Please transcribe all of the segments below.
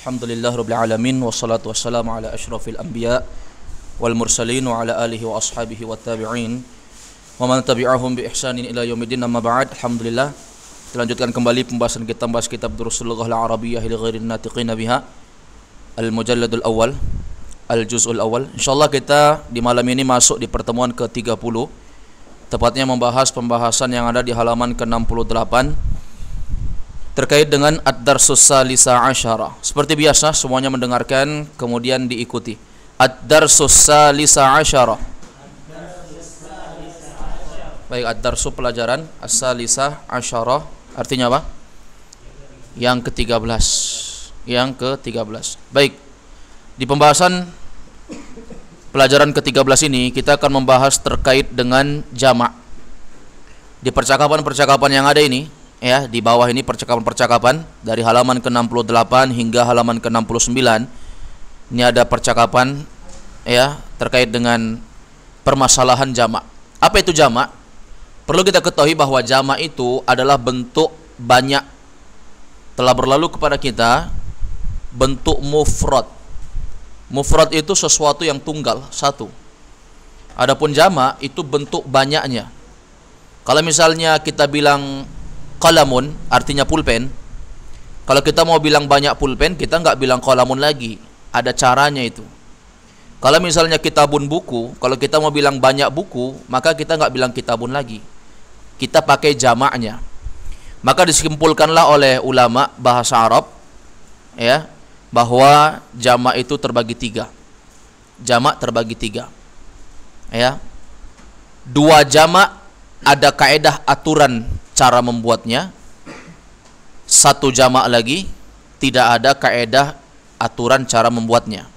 Alhamdulillah rabbil alamin wassalatu wassalamu ala asyrafil anbiya wal mursalin wa ala alihi wa ashabihi wat tabi'in wa man tabi'ahum bi ihsanin ila yaumiddin. Amma ba'd. Alhamdulillah, kita lanjutkan kembali pembahasan kita membahas kitab Durusul Lughah al-Arabiyyah li ghairin natiqina biha, al-mujalladul awal, al-juz'ul awal. Insyaallah kita di malam ini masuk di pertemuan ke-30, tepatnya membahas pembahasan yang ada di halaman ke-68 terkait dengan ad-darsus salisa asyara. Seperti biasa semuanya mendengarkan kemudian diikuti. Ad-darsus salisa asyara. Baik, ad-darsu pelajaran as-salisa asyara artinya apa? Yang ke-13. Yang ke-13. Baik. Di pembahasan pelajaran ke-13 ini kita akan membahas terkait dengan jamak. Di percakapan-percakapan yang ada ini, ya, di bawah ini percakapan-percakapan dari halaman ke-68 hingga halaman ke-69. Ini ada percakapan ya terkait dengan permasalahan jamak. Apa itu jamak? Perlu kita ketahui bahwa jamak itu adalah bentuk banyak. Telah berlalu kepada kita bentuk mufrad. Mufrad itu sesuatu yang tunggal, satu. Adapun jamak itu bentuk banyaknya. Kalau misalnya kita bilang qalamun, artinya pulpen. Kalau kita mau bilang banyak pulpen, kita nggak bilang qalamun lagi. Ada caranya itu. Kalau misalnya kitabun buku, kalau kita mau bilang banyak buku, maka kita nggak bilang kitabun lagi. Kita pakai jamaknya. Maka disimpulkanlah oleh ulama bahasa Arab, ya, bahwa jamak itu terbagi tiga. Jamak terbagi tiga. Ya. Dua jamak ada kaedah aturan cara membuatnya. Satu jamak lagi tidak ada kaedah aturan cara membuatnya.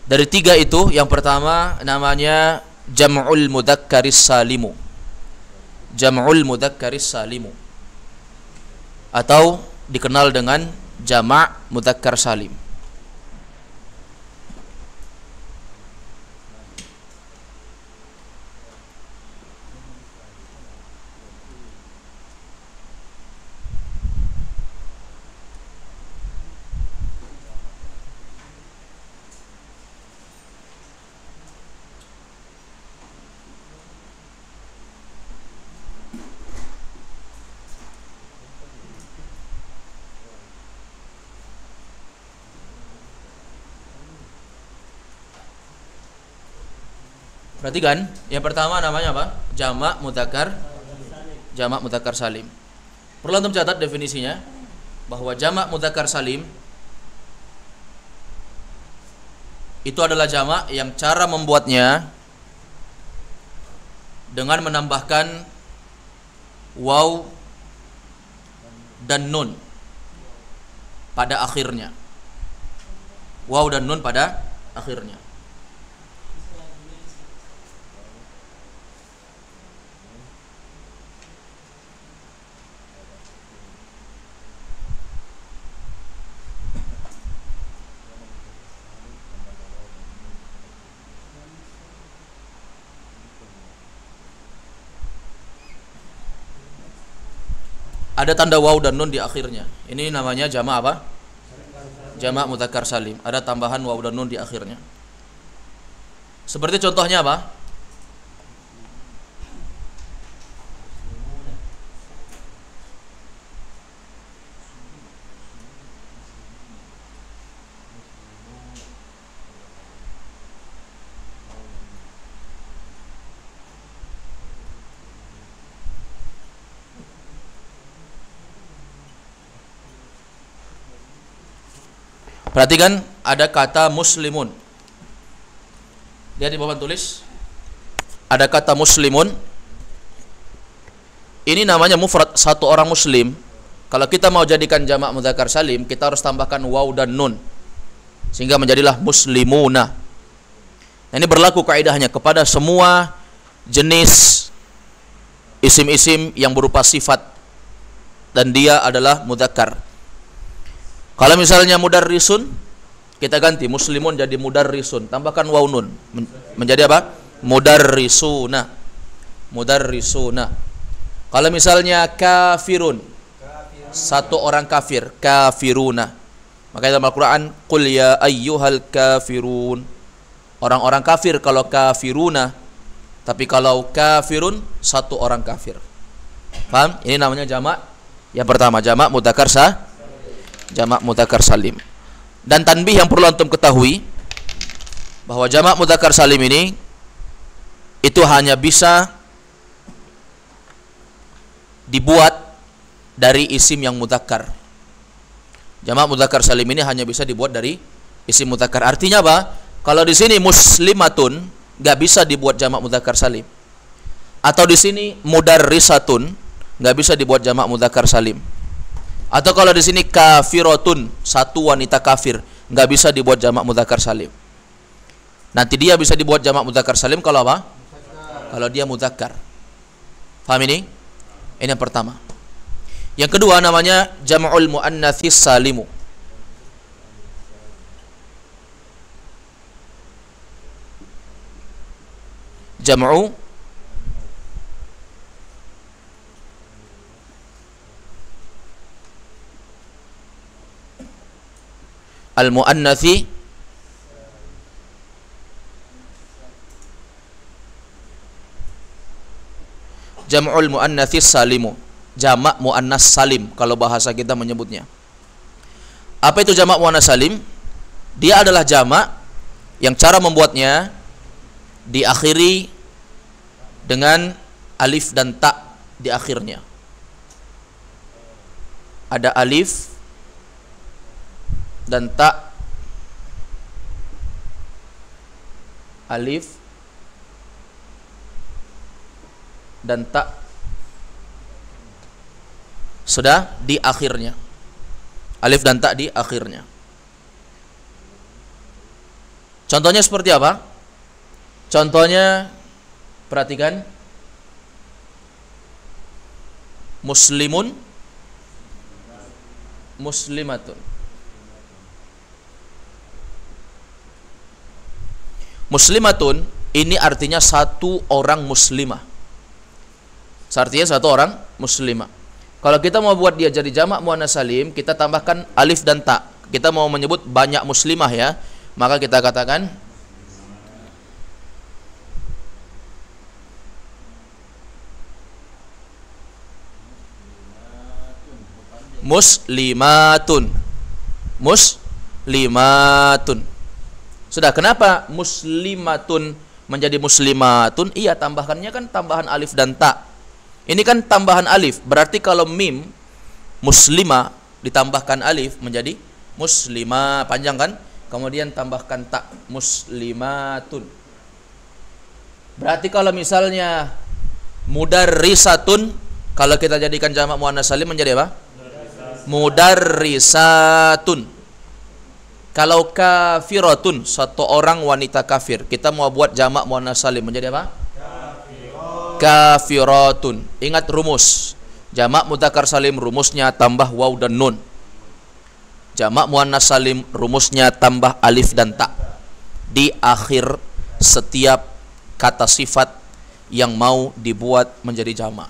Dari tiga itu, yang pertama namanya jam'ul mudzakkaris salimu. Jam'ul mudzakkaris salimu, atau dikenal dengan jamak mudzakkar salim. Perhatikan, yang pertama namanya apa? Jamak mudzakkar, jamak mudzakkar salim. Perlu antum catat definisinya, bahwa jamak mudzakkar salim itu adalah jamak yang cara membuatnya dengan menambahkan waw dan nun pada akhirnya. Waw dan nun pada akhirnya. Ada tanda waw dan nun di akhirnya. Ini namanya jamak apa? Jamak mudzakkar salim. Ada tambahan waw dan nun di akhirnya. Seperti contohnya apa? Perhatikan, ada kata muslimun. Lihat di bawah tulis. Ada kata muslimun. Ini namanya mufrad, satu orang muslim. Kalau kita mau jadikan jamak mudzakkar salim, kita harus tambahkan waw dan nun, sehingga menjadilah muslimuna. Nah, ini berlaku kaidahnya kepada semua jenis isim-isim yang berupa sifat dan dia adalah mudzakkar. Kalau misalnya mudarrisun, kita ganti muslimun jadi mudarrisun, tambahkan waw nun, menjadi apa? Mudarrisuna. Mudarrisuna. Kalau misalnya kafirun, satu orang kafir, kafiruna. Makanya dalam Al-Quran, Qul ya ayyuhal kafirun. Orang-orang kafir kalau kafiruna. Tapi kalau kafirun, satu orang kafir. Paham? Ini namanya jamak. Yang pertama, jamak mudzakkar jamak mudzakkar salim. Dan tanbih yang perlu antum ketahui, bahwa jamak mudzakkar salim ini itu hanya bisa dibuat dari isim yang mudzakkar. Jamak mudzakkar salim ini hanya bisa dibuat dari isim mudzakkar. Artinya apa? Kalau di sini muslimatun nggak bisa dibuat jamak mudzakkar salim. Atau di sini mudarrisatun nggak bisa dibuat jamak mudzakkar salim. Atau kalau di sini kafiratun, satu wanita kafir, nggak bisa dibuat jamak mudzakkar salim. Nanti dia bisa dibuat jamak mudzakkar salim kalau apa? Kalau dia mudzakkar. Paham ini? Ini yang pertama. Yang kedua namanya jam'ul muannatsis salimu. Jam'u al-muannatsi jam'ul muannatsis salimu. Jamak muannas salim kalau bahasa kita menyebutnya. Apa itu jamak muannas salim? Dia adalah jamak yang cara membuatnya diakhiri dengan alif dan ta di akhirnya. Ada alif dan ta, alif dan ta sudah di akhirnya. Alif dan ta di akhirnya. Contohnya seperti apa? Contohnya perhatikan, muslimun, muslimatun. Muslimatun ini artinya satu orang muslimah. Artinya satu orang muslimah. Kalau kita mau buat dia jadi jamak muannas salim, kita tambahkan alif dan ta. Kita mau menyebut banyak muslimah ya, maka kita katakan muslimatun. Muslimatun. Sudah, kenapa muslimatun menjadi muslimatun? Iya, tambahkannya kan tambahan alif dan ta. Ini kan tambahan alif, berarti kalau mim muslimah ditambahkan alif menjadi muslimah, panjang kan? Kemudian tambahkan ta, muslimatun. Berarti kalau misalnya mudarrisatun, kalau kita jadikan jamak muannas salim menjadi apa? Mudarrisatun. Kalau kafiratun, satu orang wanita kafir, kita mau buat jamak muannas salim menjadi apa? Kafiratun. Ingat rumus. Jamak mudzakkar salim rumusnya tambah waw dan nun. Jamak muannas salim rumusnya tambah alif dan ta di akhir setiap kata sifat yang mau dibuat menjadi jamak.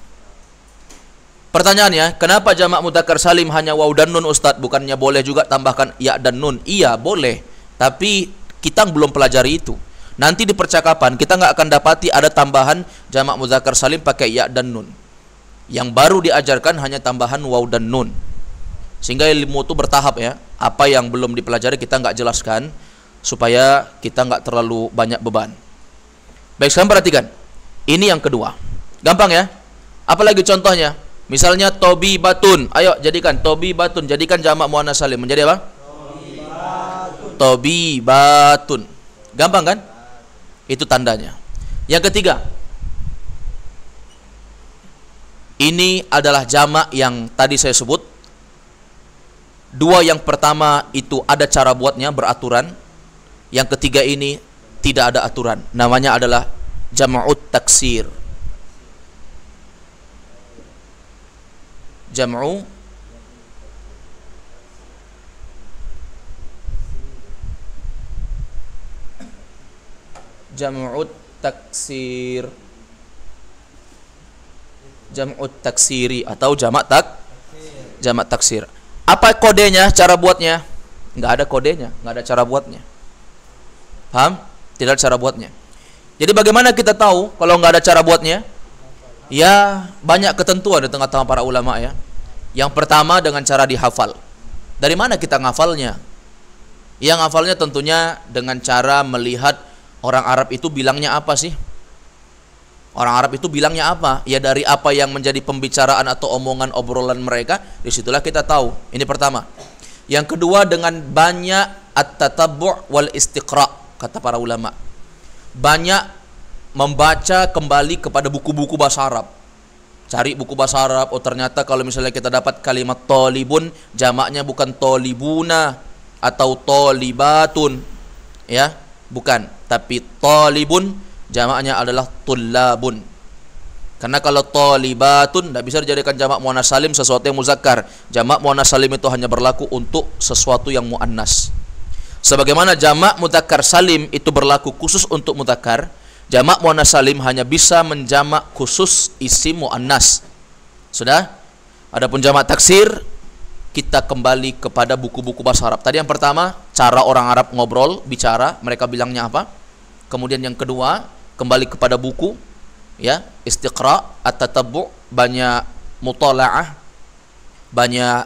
Pertanyaannya, kenapa jamak mudzakkar salim hanya waw dan nun, Ustadz? Bukannya boleh juga tambahkan ya dan nun? Iya, boleh. Tapi kita belum pelajari itu. Nanti di percakapan kita nggak akan dapati ada tambahan jamak mudzakkar salim pakai ya dan nun. Yang baru diajarkan hanya tambahan waw dan nun. Sehingga ilmu itu bertahap ya. Apa yang belum dipelajari kita nggak jelaskan supaya kita nggak terlalu banyak beban. Baik, sekarang perhatikan. Ini yang kedua. Gampang ya? Apalagi contohnya? Misalnya tobi batun. Ayo jadikan tobi batun. Jadikan jamak muannas salim menjadi apa? Tobi batun. Gampang kan? Itu tandanya. Yang ketiga, ini adalah jamak yang tadi saya sebut. Dua yang pertama itu ada cara buatnya, beraturan. Yang ketiga ini tidak ada aturan. Namanya adalah jam'ut taksir. Jam'u jam'ut taksir, jam'ut taksiri atau jamak taksir. Apa kodenya, cara buatnya? nggak ada kodenya, nggak ada cara buatnya. Paham? Tidak ada cara buatnya. Jadi bagaimana kita tahu kalau nggak ada cara buatnya? Ya banyak ketentuan di tengah-tengah para ulama ya. Yang pertama dengan cara dihafal. Dari mana kita ngafalnya? Yang ngafalnya tentunya dengan cara melihat orang Arab itu bilangnya apa sih? Orang Arab itu bilangnya apa? Ya dari apa yang menjadi pembicaraan atau omongan obrolan mereka, disitulah kita tahu. Ini pertama. Yang kedua dengan banyak at-tatabbu' wal istiqra', kata para ulama. Banyak membaca kembali kepada buku-buku bahasa Arab. Cari buku bahasa Arab, oh ternyata kalau misalnya kita dapat kalimat tolibun, jamaknya bukan tolibuna atau tolibatun. Ya, bukan, tapi tolibun jamaknya adalah tullabun. Karena kalau tolibatun tidak bisa dijadikan jamak muannas salim sesuatu yang muzakkar. Jamak muannas salim itu hanya berlaku untuk sesuatu yang muannas. Sebagaimana jamak mudzakkar salim itu berlaku khusus untuk mudzakkar, jamak muannas salim hanya bisa menjamak khusus isim muannas. Sudah? Adapun jamak taksir, kita kembali kepada buku-buku bahasa Arab. Tadi yang pertama, cara orang Arab ngobrol, bicara, mereka bilangnya apa? Kemudian yang kedua, kembali kepada buku, ya, istiqra, at-tatabbu', banyak mutala'ah, banyak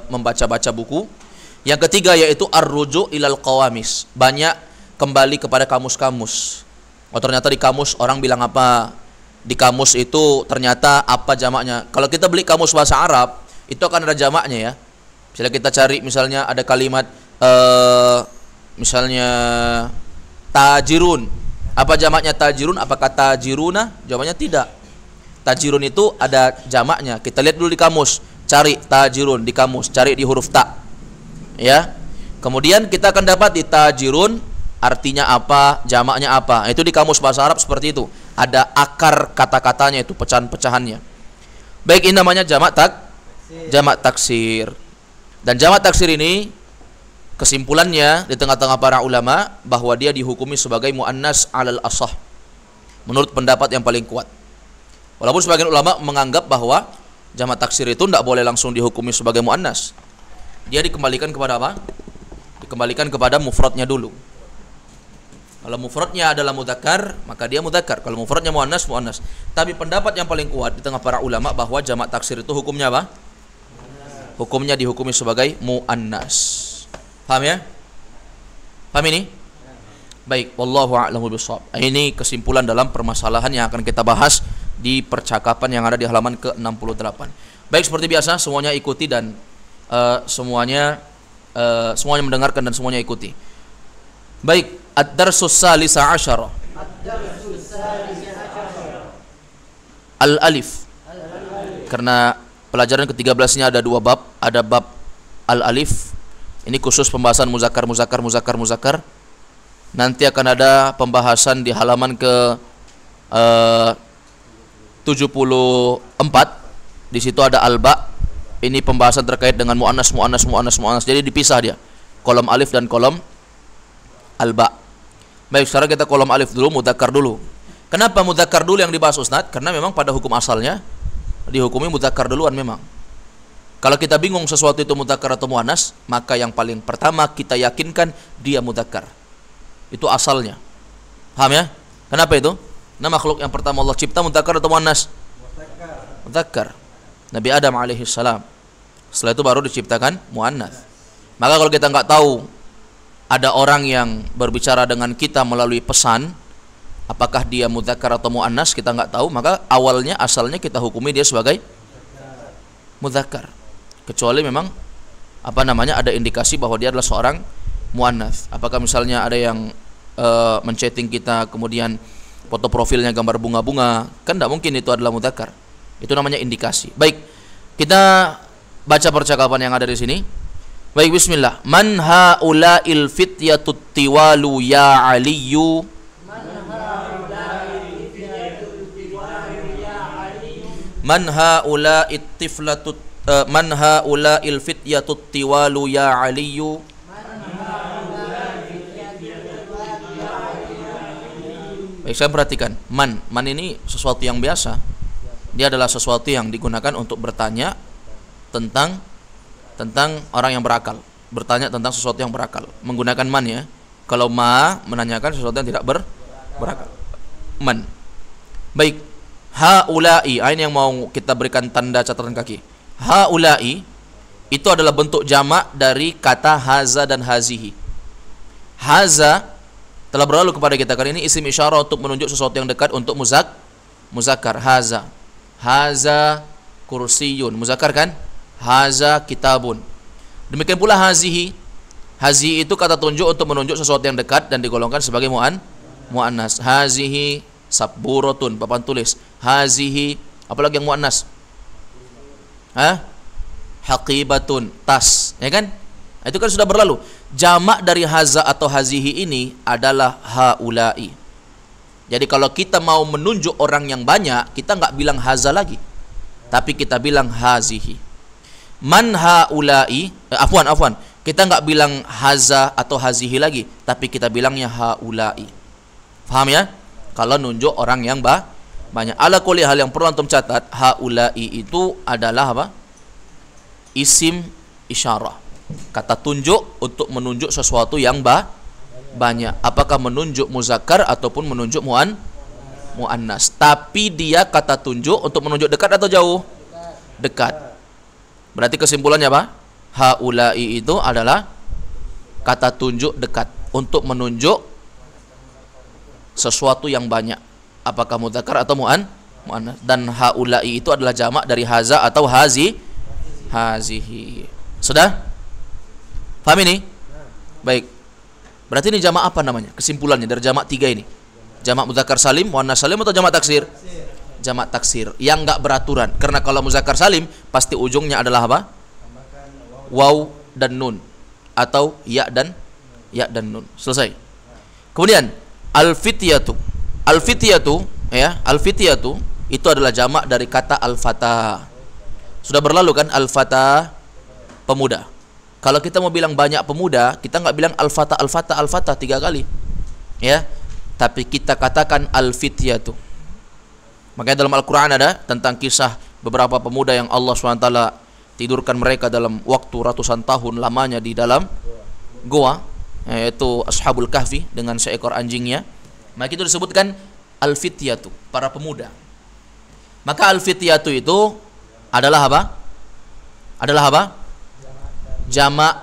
membaca-baca buku. Yang ketiga yaitu ar-ruju' ilal qawamis, banyak kembali kepada kamus-kamus. Oh ternyata di kamus orang bilang apa? Di kamus itu ternyata apa jamaknya? Kalau kita beli kamus bahasa Arab, itu akan ada jamaknya ya. Misalnya kita cari, misalnya ada kalimat misalnya tajirun. Apa jamaknya tajirun? Apakah tajiruna? Jawabannya tidak. Tajirun itu ada jamaknya. Kita lihat dulu di kamus. Cari tajirun di kamus, cari di huruf ta. Ya. Kemudian kita akan dapat di tajirun artinya apa, jamaknya apa. Itu di kamus bahasa Arab seperti itu. Ada akar kata-katanya itu, pecahan-pecahannya. Baik, ini namanya jamak taksir. Dan jamak taksir ini kesimpulannya di tengah-tengah para ulama bahwa dia dihukumi sebagai muannas alal ashah. Menurut pendapat yang paling kuat. Walaupun sebagian ulama menganggap bahwa jamak taksir itu tidak boleh langsung dihukumi sebagai muannas. Dia dikembalikan kepada apa? Dikembalikan kepada mufradnya dulu. Kalau mufradnya adalah mudzakkar, maka dia mudzakkar. Kalau mufradnya muannas, muannas. Tapi pendapat yang paling kuat di tengah para ulama bahwa jamak taksir itu hukumnya apa? Hukumnya dihukumi sebagai muannas. Paham ya? Paham ini? Baik, wallahu a'lamu bishawab. Ini kesimpulan dalam permasalahan yang akan kita bahas di percakapan yang ada di halaman ke-68. Baik, seperti biasa semuanya ikuti dan semuanya mendengarkan dan semuanya ikuti. Baik, ad-darsus salisa asyara. Al-alif. Karena pelajaran ke-13-nya ada dua bab, ada bab al-alif. Ini khusus pembahasan muzakkar. Nanti akan ada pembahasan di halaman ke 74. Di situ ada al-ba. Ini pembahasan terkait dengan muannas. Jadi dipisah dia. Kolom alif dan kolom al-ba. Baik, sekarang kita kolom alif dulu, mudzakkar dulu. Kenapa mudzakkar dulu yang dibahas Ustaz? Karena memang pada hukum asalnya dihukumi mudzakkar duluan memang. Kalau kita bingung sesuatu itu mudzakkar atau muannas, maka yang paling pertama kita yakinkan dia mudzakkar. Itu asalnya. Paham ya? Kenapa itu? Nah, makhluk yang pertama Allah cipta mudzakkar atau muannas? Mudzakkar. Nabi Adam alaihi salam. Setelah itu baru diciptakan muannas. Maka kalau kita nggak tahu ada orang yang berbicara dengan kita melalui pesan, apakah dia mudzakkar atau muannas, kita nggak tahu, maka awalnya asalnya kita hukumi dia sebagai mudzakkar. Kecuali memang ada indikasi bahwa dia adalah seorang muannas. Apakah misalnya ada yang menchatting kita kemudian foto profilnya gambar bunga-bunga, kan tidak mungkin itu adalah mudzakkar. Itu namanya indikasi. Baik, kita baca percakapan yang ada di sini. Baik, bismillah. Man haula'il fityatut tiwalu ya aliyu. Man haula'it tiflatut man haula'il fityatut tiwalu ya aliyu. Baik, saya perhatikan. Man ini sesuatu yang biasa. Dia adalah sesuatu yang digunakan untuk bertanya tentang orang yang berakal. bertanya tentang sesuatu yang berakal. Menggunakan man ya. Kalau ma menanyakan sesuatu yang tidak berakal. Man. Baik. Haula'i, ini yang mau kita berikan tanda catatan kaki. Haula'i itu adalah bentuk jamak dari kata haza dan hazihi. Haza telah berlalu kepada kita kan, ini isim isyarah untuk menunjuk sesuatu yang dekat untuk muzakkar. Haza. Haza kursiyun. Muzakkar kan? Haza kitabun. Demikian pula hazihi. Hazihi itu kata tunjuk untuk menunjuk sesuatu yang dekat dan digolongkan sebagai muannas. Hazihi sabburatun, papan tulis. Hazihi, apalagi yang muannas? Haqibatun, tas, ya kan? Itu kan sudah berlalu. Jamak dari haza atau hazihi ini adalah haula'i. Jadi kalau kita mau menunjuk orang yang banyak, kita nggak bilang haza lagi, tapi kita bilang hazihi. Man haula'i, afwan, kita nggak bilang haza atau hazihi lagi, tapi kita bilangnya haula'i. Paham ya? Kalau nunjuk orang yang banyak. Ala kulli hal, yang perlu antum catat, haula'i itu adalah apa? Isim isyarah, kata tunjuk untuk menunjuk sesuatu yang banyak. Apakah menunjuk muzakkar ataupun menunjuk muannas. Tapi dia kata tunjuk untuk menunjuk dekat atau jauh? Dekat. Berarti kesimpulannya apa? Haula'i itu adalah kata tunjuk dekat untuk menunjuk sesuatu yang banyak. Apakah muzakkar atau muannas. Dan haula'i itu adalah jamak dari haza atau hazihi. Sudah? Paham ini? Baik. Berarti ini jamak apa namanya? Kesimpulannya dari jamak 3 ini. Jamak muzakkar salim, muannas salim atau jamak taksir? Jamak taksir yang enggak beraturan. Karena kalau muzakkar salim pasti ujungnya adalah apa? Waw dan nun atau ya dan nun. Selesai. Kemudian al-fityatu. Al-fityatu ya, al-fityatu itu adalah jamak dari kata al-fata. Sudah berlalu kan al-fata, pemuda. Kalau kita mau bilang banyak pemuda, kita nggak bilang al-fata 3 kali, ya. Tapi kita katakan al-fityatu. Makanya dalam Al-Quran ada tentang kisah beberapa pemuda yang Allah SWT tidurkan mereka dalam waktu ratusan tahun lamanya di dalam goa, yaitu Ashabul Kahfi dengan seekor anjingnya. Maka itu disebutkan al-fityatu, para pemuda. Maka al-fityatu itu adalah apa? Jamak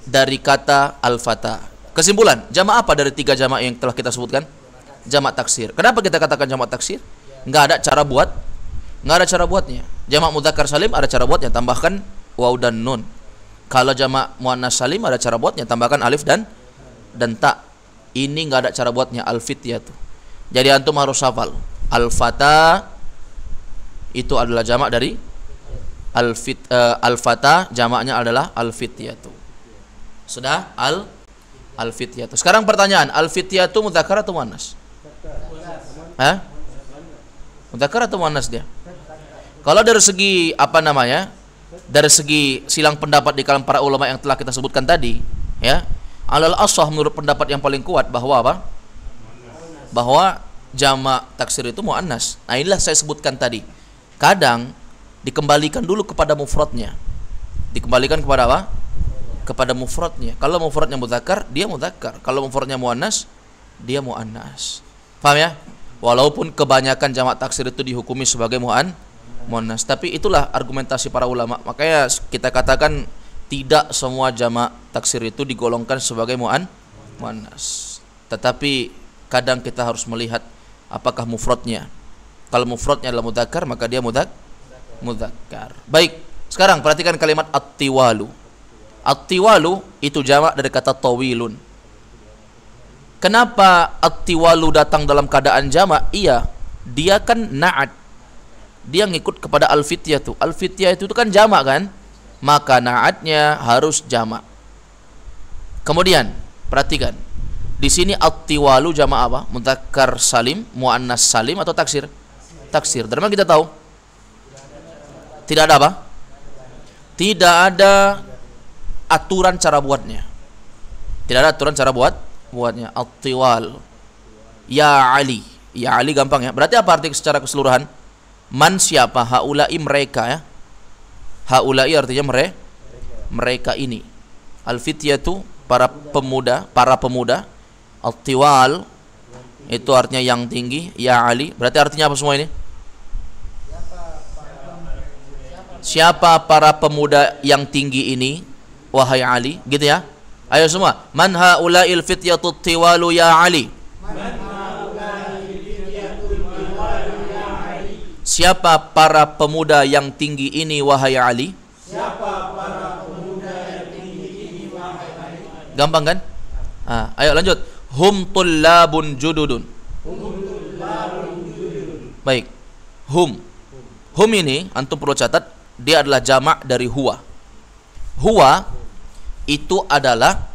dari kata al-fata. Kesimpulan, jamak apa dari 3 jamak yang telah kita sebutkan? Jamak taksir. Kenapa kita katakan jamak taksir? Nggak ada cara buatnya. Jamak mudzakkar salim ada cara buatnya, tambahkan waw dan nun. Kalau jamak muannas salim ada cara buatnya, tambahkan alif dan ta. Ini nggak ada cara buatnya, al-fityatu. Jadi antum harus hafal. Al-fata itu adalah jamak dari al-fata, jamaknya adalah al-fityatu. Sudah? Al-fityatu. Sekarang pertanyaan, al-fityatu mudzakkar atau muannas? Mudzakkar atau muannas dia? Kalau dari segi dari segi silang pendapat di kalangan para ulama yang telah kita sebutkan tadi, ya, alal ashah menurut pendapat yang paling kuat bahwa apa? Bahwa jamak taksir itu muannas. Nah, inilah saya sebutkan tadi. Kadang dikembalikan dulu kepada mufradnya. Dikembalikan kepada apa? Kepada mufradnya. Kalau mufradnya mudzakkar, dia mudzakkar. Kalau mufradnya muannas, dia muannas. Paham ya? Walaupun kebanyakan jamak taksir itu dihukumi sebagai muannas, tapi itulah argumentasi para ulama. Makanya kita katakan tidak semua jamak taksir itu digolongkan sebagai muannas. Tetapi kadang kita harus melihat apakah mufradnya. Kalau mufradnya adalah mudzakkar, maka dia mudzakkar. Baik, sekarang perhatikan kalimat at-tiwalu. At-tiwalu itu jamak dari kata tawilun. Kenapa at-tiwalu datang dalam keadaan jamak? Iya, dia kan na'at. Dia ngikut kepada al-fityatu. Al-fityatu itu kan jamak kan? Maka na'atnya harus jamak. Kemudian, perhatikan. Di sini at-tiwalu jamak apa? Mudzakkar salim, muannas salim atau taksir? Taksir. Dari mana kita tahu? Tidak ada apa? Tidak ada aturan cara buatnya. Tidak ada aturan cara buatnya. At-tiwal. Ya Ali. Ya Ali gampang ya. Berarti apa arti secara keseluruhan? Man siapa? Haula'i mereka ya. Haula'i artinya mereka ini. Al-fityatu para pemuda. Al-tiwal itu artinya yang tinggi. Ya Ali, berarti artinya apa semua ini? Siapa para pemuda yang tinggi ini, wahai Ali? Gitu ya. Ayo semua. Man haula'il fityatu tiwalu ya Ali. Siapa para pemuda yang tinggi ini, wahai Ali? Gampang kan? Ayo lanjut. Hum tullabun jududun. Baik. Hum ini antum perlu catat, dia adalah jamak dari huwa. Huwa itu adalah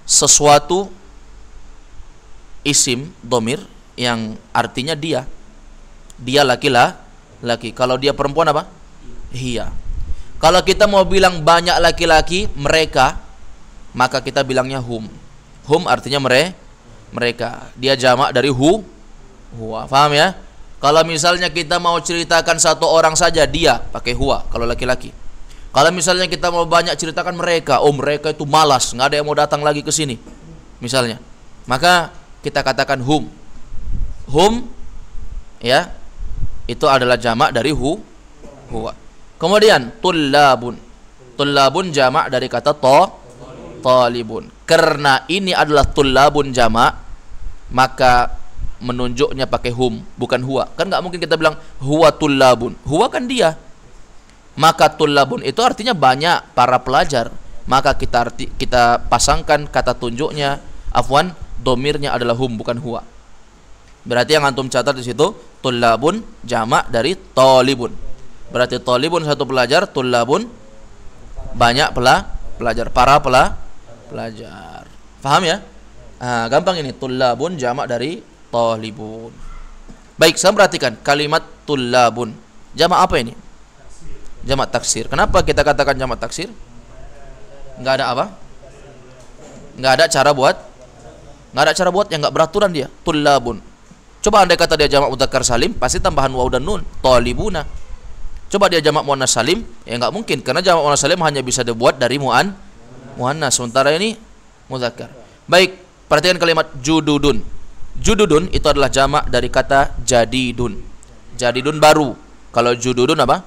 sesuatu isim domir yang artinya dia. Dia laki-laki. Kalau dia perempuan apa? Hiya. Kalau kita mau bilang banyak laki-laki, mereka, maka kita bilangnya hum. Hum artinya mereka. Dia jamak dari huwa. Paham ya? Kalau misalnya kita mau ceritakan satu orang saja, dia pakai huwa kalau laki-laki. Kalau misalnya kita mau banyak ceritakan mereka, mereka itu malas, nggak ada yang mau datang lagi ke sini, misalnya, maka kita katakan hum. Hum, ya, itu adalah jamak dari huwa. Kemudian tullabun. Tullabun jamak dari kata talibun. Karena ini adalah tullabun jamak, maka menunjuknya pakai hum, bukan huwa. Kan nggak mungkin kita bilang huwa tullabun. Huwa kan dia. Maka tullabun itu artinya banyak para pelajar. Maka kita pasangkan kata tunjuknya, afwan, domirnya adalah hum, bukan huwa. Berarti yang antum catat di situ, tullabun jamak dari talibun. Berarti talibun satu pelajar, tullabun banyak pelajar, para pelajar. Paham ya? Gampang ini, tullabun jamak dari talibun. Baik, saya perhatikan kalimat tullabun. Jamak apa ini? Jamak taksir. Kenapa kita katakan jamak taksir? Enggak ada apa? Enggak ada cara buat. Enggak ada cara buat yang enggak beraturan dia. Tullabun. Coba andai kata dia jamak mudzakkar salim, pasti tambahan waw dan nun, talibuna. Coba dia jamak muannas salim, ya enggak mungkin, karena jamak muannas salim hanya bisa dibuat dari muannas, sementara ini mudzakkar. Baik, perhatikan kalimat jududun. Jududun itu adalah jamak dari kata jadidun. Jadidun baru. Kalau jududun apa?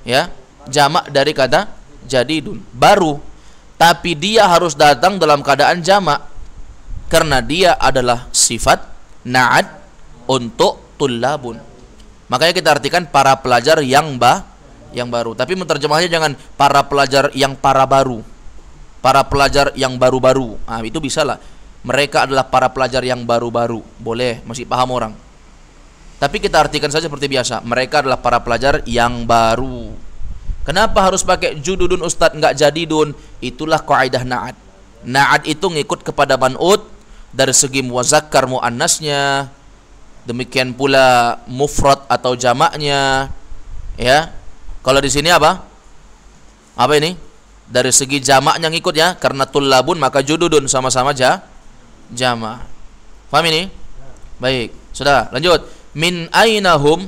Ya, jamak dari kata jadidun, baru. Tapi dia harus datang dalam keadaan jamak, karena dia adalah sifat na'at untuk tullabun. Makanya kita artikan para pelajar yang baru. Tapi menerjemahnya jangan para pelajar yang para baru, para pelajar yang baru-baru. Itu bisa lah. Mereka adalah para pelajar yang baru-baru. Boleh, masih paham orang. Tapi kita artikan saja seperti biasa. Mereka adalah para pelajar yang baru. Kenapa harus pakai jududun Ustadz, enggak jadidun? Itulah kaidah na'at. Na'at itu ngikut kepada man'ut dari segi muzakkar muannasnya. Demikian pula mufrad atau jamaknya. Ya. Kalau di sini apa? Apa ini? Dari segi jamaknya ngikut ya, karena tullabun maka jududun sama-sama jamak. Paham ini? Baik, sudah, lanjut. Min ainahum.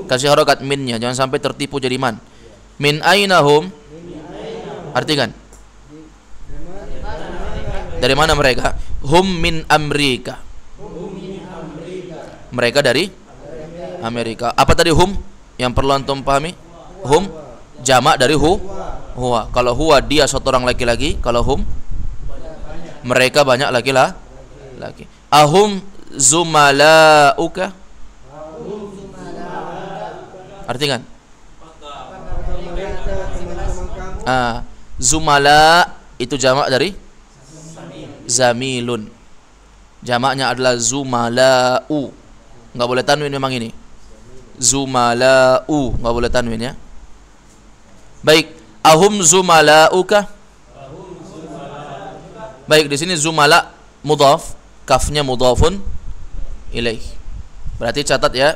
Kasih harokat minnya, jangan sampai tertipu jadi man. Min ainahum. Artikan. Dari mana mereka? Hum min Amerika. Mereka dari Amerika. Apa tadi hum? Yang perlu antum pahami? Hum jamak dari huwa. Kalau huwa dia satu orang laki-laki, kalau hum mereka banyak laki-laki. Ahum zumalauka. Artikan. Zumala itu jamak dari zamilun. Jamaknya adalah zumalau. Enggak boleh tanwin memang ini. Zumalau, enggak boleh tanwin ya. Baik, ahum zumalauka. Baik, di sini zumala mudhaf, kafnya mudhafun ilaih. Berarti catat ya,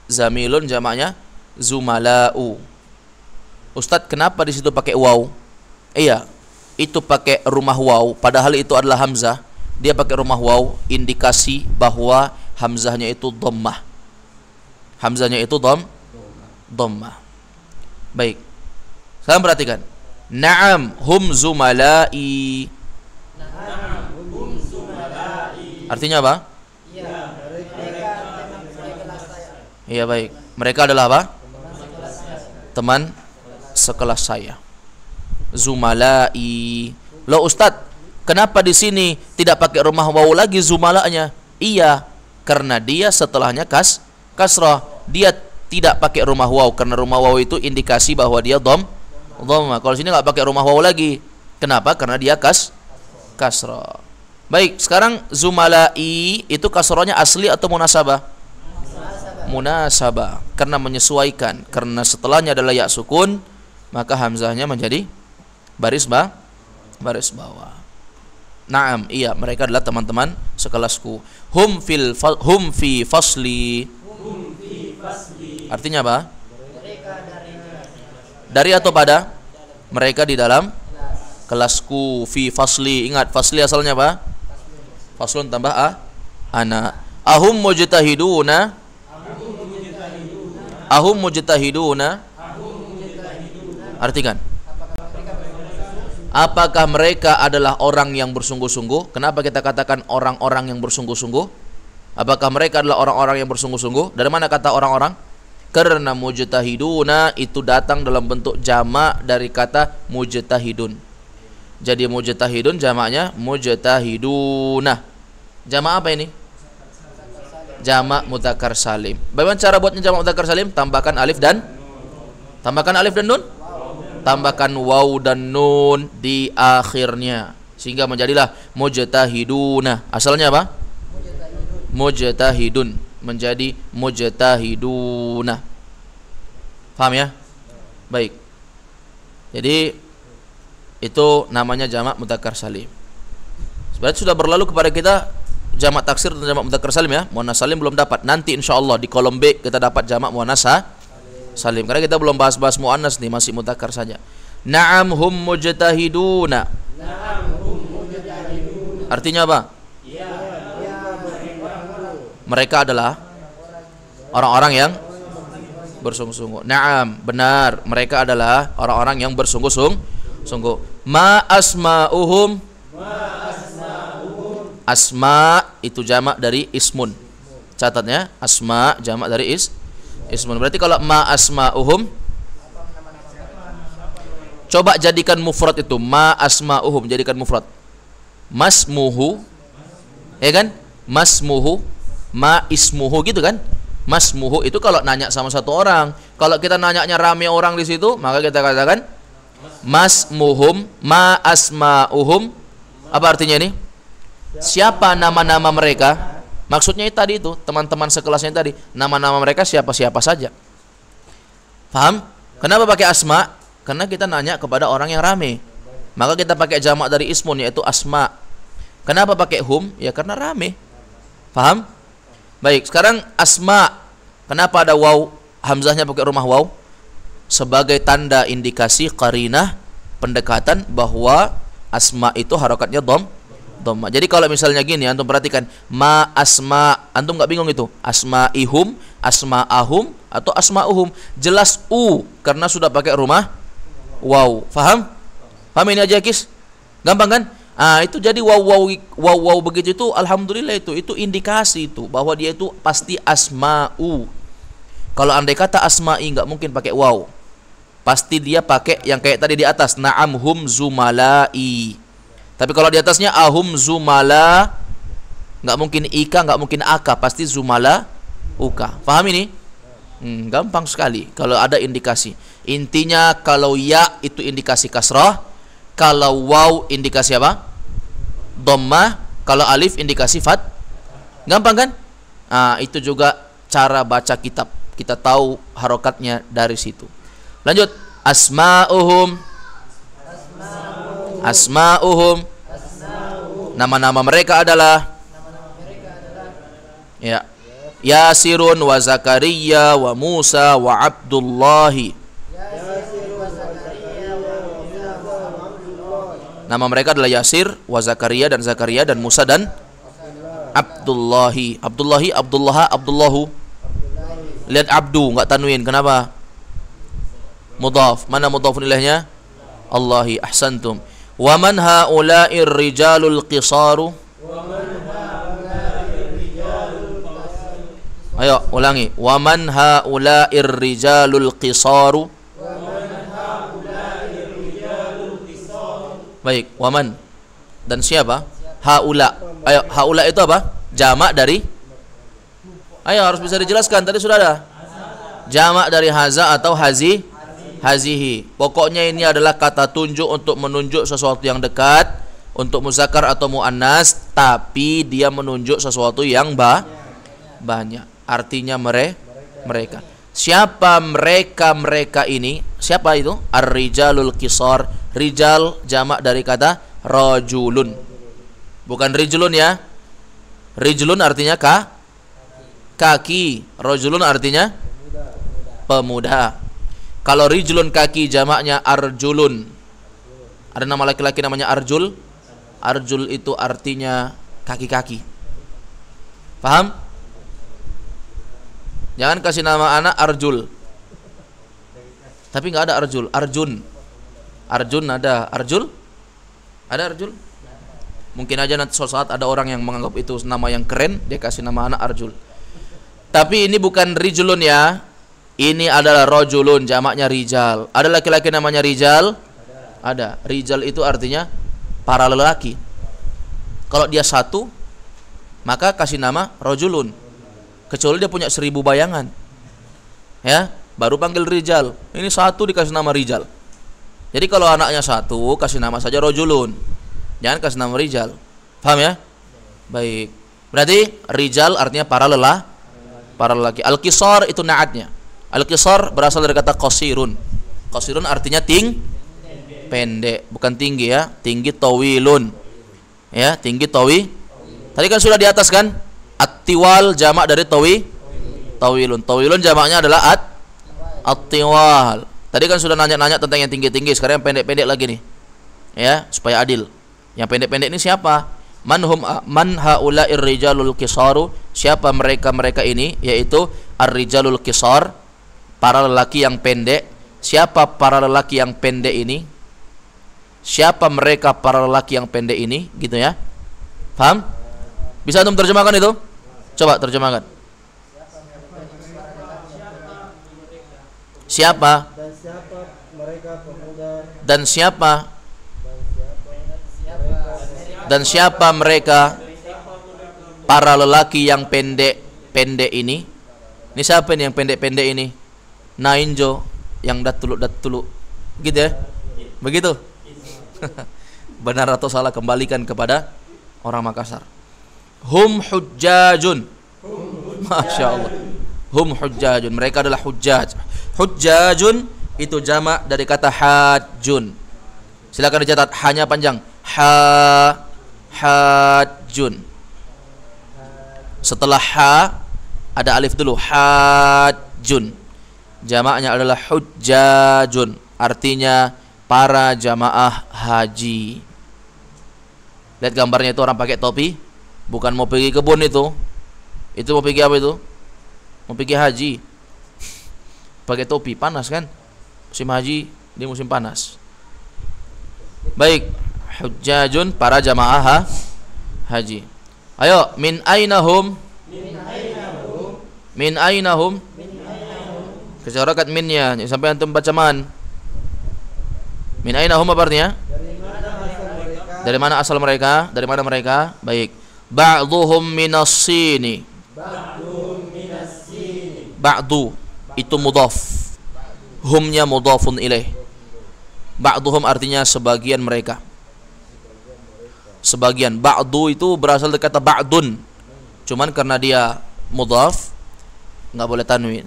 zamilun jamaknya zumalau. Ustadz, kenapa di situ pakai waw? Iya, itu pakai rumah waw, padahal itu adalah hamzah. Dia pakai rumah waw, indikasi bahwa hamzahnya itu dhammah. Hamzahnya itu dhammah. Baik. Sekarang perhatikan. Na'am hum zumalai. Artinya apa? Iya baik. Mereka adalah apa? Teman sekelas saya. Zumalai. Loh Ustadz, kenapa di sini tidak pakai rumah waw lagi zumalanya? Iya, karena dia setelahnya kasrah. Dia tidak pakai rumah waw karena rumah waw itu indikasi bahwa dia dhamma. Kalau sini nggak pakai rumah waw lagi. Kenapa? Karena dia kasrah. Baik, sekarang zumalai itu kasrahnya asli atau munasabah? Munasabah, karena menyesuaikan. Karena setelahnya adalah ya sukun, maka hamzahnya menjadi baris bawah. Naam, iya, mereka adalah teman-teman sekelasku. Hum fi fasli. Artinya apa? Dari atau pada? Mereka di dalam kelasku. Fi fasli. Ingat, fasli asalnya apa? Faslun tambah ana. Ahum mujtahiduna. Ahum mujtahiduna. Artikan. Apakah mereka adalah orang yang bersungguh-sungguh? Kenapa kita katakan orang-orang yang bersungguh-sungguh? Apakah mereka adalah orang-orang yang bersungguh-sungguh? Dari mana kata orang-orang? Karena mujtahiduna itu datang dalam bentuk jamak dari kata mujtahidun. Jadi mujtahidun jamaknya mujtahiduna. Jamak apa ini? Jamak mudzakkar salim. Bagaimana cara buatnya jamak mudzakkar salim? Tambahkan alif dan nun. Tambahkan waw dan nun di akhirnya sehingga menjadilah mujtahiduna. Asalnya apa? Mujtahidun menjadi mujtahiduna. Paham ya? Baik. Jadi itu namanya jamak mudzakkar salim. Sebenarnya sudah berlalu kepada kita jamak taksir dan jamak mudzakkar salim ya. Muannas salim belum dapat. Nanti insyaallah di kolom B kita dapat jamak muannas salim. Karena kita belum bahas-bahas muannas nih, masih mudzakkar saja. Na'am hum mujtahiduna. Artinya apa? Mereka adalah orang-orang yang bersungguh-sungguh. Na'am, benar. Mereka adalah orang-orang yang bersungguh-sungguh. Ma asma'uhum. Asma itu jamak dari ismun. Catatnya, asma jamak dari ismun. Berarti kalau ma asma'uhum, coba jadikan mufrad itu. Ma asma'uhum, jadikan mufrad. Masmuhu, ya kan? Masmuhu, ma ismuhu gitu kan? Masmuhu itu kalau nanya sama satu orang. Kalau kita nanyanya rame orang di situ, maka kita katakan masmuhum, ma asma'uhum. Apa artinya ini? Siapa nama-nama mereka? Maksudnya tadi itu, teman-teman sekelasnya tadi, nama-nama mereka siapa-siapa saja. Paham? Kenapa pakai asma? Karena kita nanya kepada orang yang rame. Maka kita pakai jamak dari ismun, yaitu asma. Kenapa pakai hum? Ya karena rame. Paham? Baik, sekarang asma. Kenapa ada waw? Hamzahnya pakai rumah waw? Sebagai tanda indikasi qarinah, pendekatan bahwa asma itu harokatnya dhamma. Jadi kalau misalnya gini, antum perhatikan, ma asma, antum nggak bingung itu, asmaihum, asmaahum atau asmauhum, jelas u karena sudah pakai rumah waw. Paham? Paham ini aja kis? Gampang kan? Itu jadi waw begitu itu, alhamdulillah itu indikasi itu bahwa dia itu pasti asma'u. Kalau andai kata asma'i nggak mungkin pakai waw, pasti dia pakai yang kayak tadi di atas, na'am hum zumalai. Tapi kalau di atasnya ahum zumala, nggak mungkin ika, nggak mungkin aka, pasti zumala uka. Paham ini? Gampang sekali kalau ada indikasi. Intinya kalau ya itu indikasi kasrah, kalau waw indikasi apa? Dhammah, kalau alif indikasi fat. Gampang kan? Itu juga cara baca kitab. Kita tahu harokatnya dari situ. Lanjut, asma'uhum. Asma'uhum, nama-nama mereka adalah ya, Yasirun wa Zakaria wa Musa wa Abdullahi. Nama mereka adalah Yasir wa Zakaria dan Musa dan Abdullahi. Abdullahu. Lihat abdu nggak tanwin, kenapa? Mudhaf. Mana mudhafun ilaihnya? Allahi. Ahsantum. Wa man haula'ir rijalul qisaru. Ayo ulangi. Wa man haula'ir rijalul qisaru. Baik, waman. Dan siapa? Haula. Ayo, haula itu apa? Jamak dari. Ayo, harus bisa dijelaskan. Tadi sudah ada. Jamak dari haza atau hazihi. Pokoknya ini adalah kata tunjuk untuk menunjuk sesuatu yang dekat, untuk muzakkar atau muannas, tapi dia menunjuk sesuatu yang banyak. Artinya mereka. Siapa mereka ini? Siapa itu? Ar-rijalul qisar. Rijal jamak dari kata rajulun. Bukan rijlun ya. Rijlun artinya kaki. Rajulun artinya pemuda. Kalau rijlun kaki, jamaknya arjulun. Ada nama laki-laki namanya arjul. Arjul itu artinya kaki-kaki. Paham? Jangan kasih nama anak Arjul. Tapi nggak ada Arjul. Arjun ada. Arjul? Ada Arjul? Mungkin aja nanti suatu saat ada orang yang menganggap itu nama yang keren, dia kasih nama anak Arjul. Tapi ini bukan rijulun ya. Ini adalah rojulun, jamaknya rijal. Ada laki-laki namanya rijal? Ada. Rijal itu artinya para lelaki. Kalau dia satu, maka kasih nama rojulun. Kecuali dia punya 1000 bayangan, ya, baru panggil rijal. Ini satu dikasih nama rijal. Jadi kalau anaknya satu, kasih nama saja rojulun, jangan kasih nama rijal. Paham ya? Baik. Berarti rijal artinya para lelaki. Al-qisar itu naatnya. Al-qisar berasal dari kata qasirun. Qasirun artinya pendek, bukan tinggi ya. Tinggi tawilun. Ya, tinggi tawi. Tadi kan sudah di atas kan? At-tiwal jamak dari tawilun. Tawilun jamaknya adalah at-tiwal. Tadi kan sudah nanya-nanya tentang yang tinggi-tinggi, sekarang yang pendek-pendek lagi nih. Ya, supaya adil. Yang pendek-pendek ini siapa? Man haula'ir rijalul qisaru. Siapa mereka ini? Yaitu ar-rijalul qisar, para lelaki yang pendek. Siapa para lelaki yang pendek ini? Siapa mereka para lelaki yang pendek ini? Gitu ya. Paham? Bisa antum terjemahkan itu? Coba terjemahkan. Siapa? Dan siapa mereka para lelaki yang pendek ini? Ini siapa nih yang pendek-pendek ini? Nainjo yang datuluk gitu ya? Begitu? Benar atau salah kembalikan kepada orang Makassar. Hum hujjajun. Masya Allah. Hum hujjajun. Mereka adalah hujjaj. Hujjajun itu jamak dari kata hajjun. Silakan dicatat, hanya panjang. Hajjun. Setelah ha ada alif dulu. Hajjun. Jamaknya adalah hujjajun. Artinya para jamaah haji. Lihat gambarnya itu orang pakai topi. Bukan mau pergi kebun itu. Itu mau pergi apa itu? Mau pergi haji. Pakai topi, panas kan? Musim haji di musim panas. Baik, hujjajun para jamaah haji. Ayo, min ainahum? Min ainahum? Kecorakat minnya, sampai antum baca man. Min ainahum apa artinya? Dari mana asal mereka? Dari mana mereka? Baik. Ba'duhum minas sini. Ba'du itu mudhaf. Humnya mudhafun ilaih. Ba'duhum artinya sebagian mereka. Sebagian. Ba'du itu berasal dari kata ba'dun. Cuman karena dia mudhaf enggak boleh tanwin.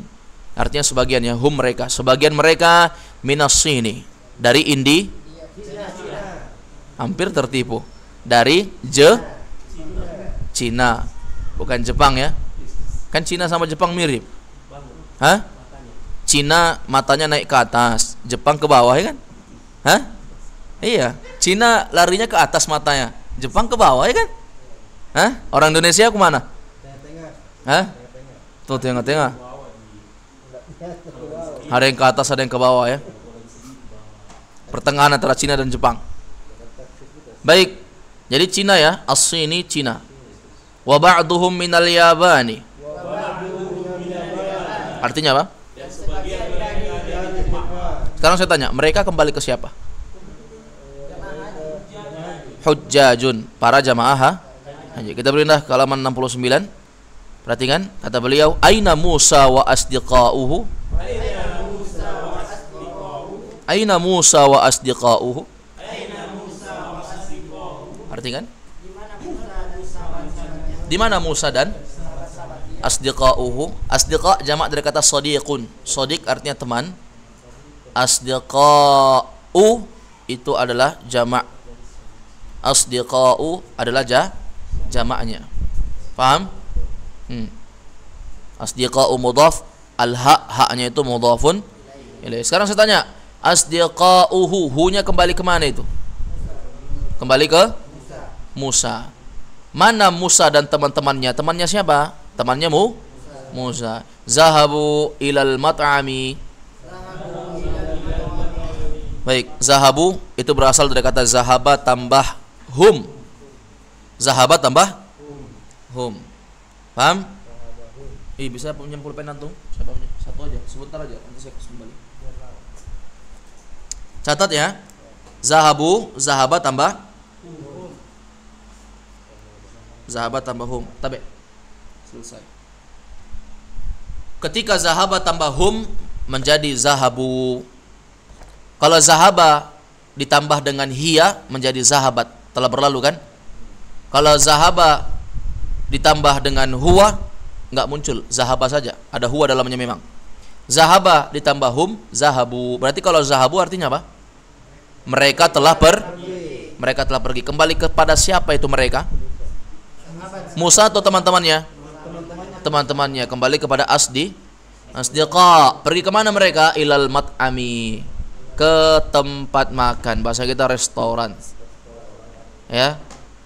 Artinya sebagian ya, hum mereka. Sebagian mereka minas sini. Dari Indi. Hampir tertipu. Dari Cina, bukan Jepang ya. Kan Cina sama Jepang mirip. Hah? Cina matanya naik ke atas, Jepang ke bawah ya kan? Hah? Iya. Cina larinya ke atas matanya, Jepang ke bawah ya kan? Hah? Orang Indonesia ke mana? Hah? Tuh tengah-tengah. Ada yang ke atas, ada yang ke bawah ya. pertengahan antara Cina dan Jepang. Baik, jadi Cina ya, as-Sini Cina. Wa ba'duhum minal Yabani. Artinya apa? Sekarang saya tanya, mereka kembali ke siapa? Hujjajun, para jamaah haji. Kita berindah ke halaman 69. Perhatikan, kata beliau, aina Musa wa asdiqauhu? Aina Musa wa asdiqauhu? Perhatikan. Di mana Musa dan asdiqauhu? Asdiqa jamak dari kata sadiqun. Sadiq artinya teman. Asdiqau itu adalah jamak. Asdiqau adalah jamaknya. Paham? Asdiqau mudhaf, haknya itu mudhafun ilaih. Sekarang saya tanya, asdiqauhu, hu-nya kembali ke mana itu? Kembali ke Musa. Mana Musa dan teman-temannya? Temannya siapa? Temannya Musa. Zahabu ilal mat'ami. Baik, zahabu itu berasal dari kata zahaba tambah hum. Zahaba tambah hum. Paham? Bisa pinjam pulpen antum? Siapa punya? Satu aja, sebentar aja, nanti saya kembali. Catat ya. Zahabu, zahaba tambah zahaba tambah hum. Tabe. Selesai. Ketika zahaba tambah hum menjadi zahabu. Kalau zahaba ditambah dengan hiya menjadi zahabat. Telah berlalu kan? Kalau zahaba ditambah dengan huwa enggak muncul, zahaba saja. Ada huwa dalamnya memang. Zahaba ditambah hum, zahabu. Berarti kalau zahabu artinya apa? Mereka telah pergi. Kembali kepada siapa itu mereka? Musa atau teman-temannya? Teman-temannya. Kembali kepada asdiqa. Pergi kemana mereka? Ilal mat'ami, ke tempat makan. Bahasa kita restoran. Ya,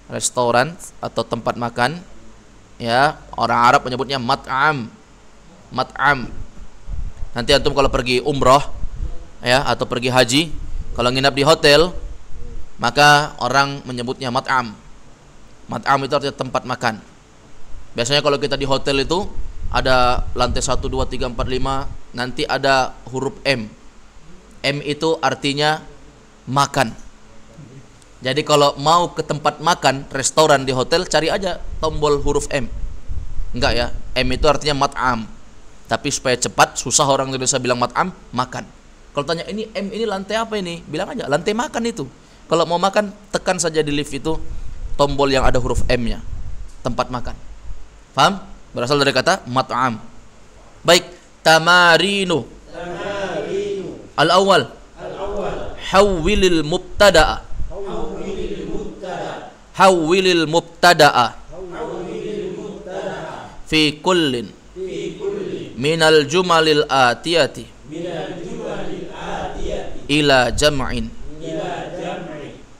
restoran atau tempat makan. Ya, orang Arab menyebutnya mat'am. Mat'am. Nanti antum kalau pergi umroh ya atau pergi haji, kalau nginap di hotel, maka orang menyebutnya mat'am. Mat'am itu artinya tempat makan. Biasanya kalau kita di hotel itu ada lantai 1, 2, 3, 4, 5, nanti ada huruf M. M itu artinya makan. Jadi kalau mau ke tempat makan, restoran di hotel, cari aja tombol huruf M. Enggak ya, M itu artinya mat'am. Tapi supaya cepat, susah orang Indonesia bilang mat'am, makan. Kalau tanya ini M ini lantai apa ini? Bilang aja lantai makan itu. Kalau mau makan, tekan saja di lift itu tombol yang ada huruf M-nya. Tempat makan. Paham? Berasal dari kata mat'am. Baik, tamarinu. Al-awwal. Hawwilil mubtada'a. Hawwilil mubtada'a fi kullin minal jumalil atiyati ila jam'in.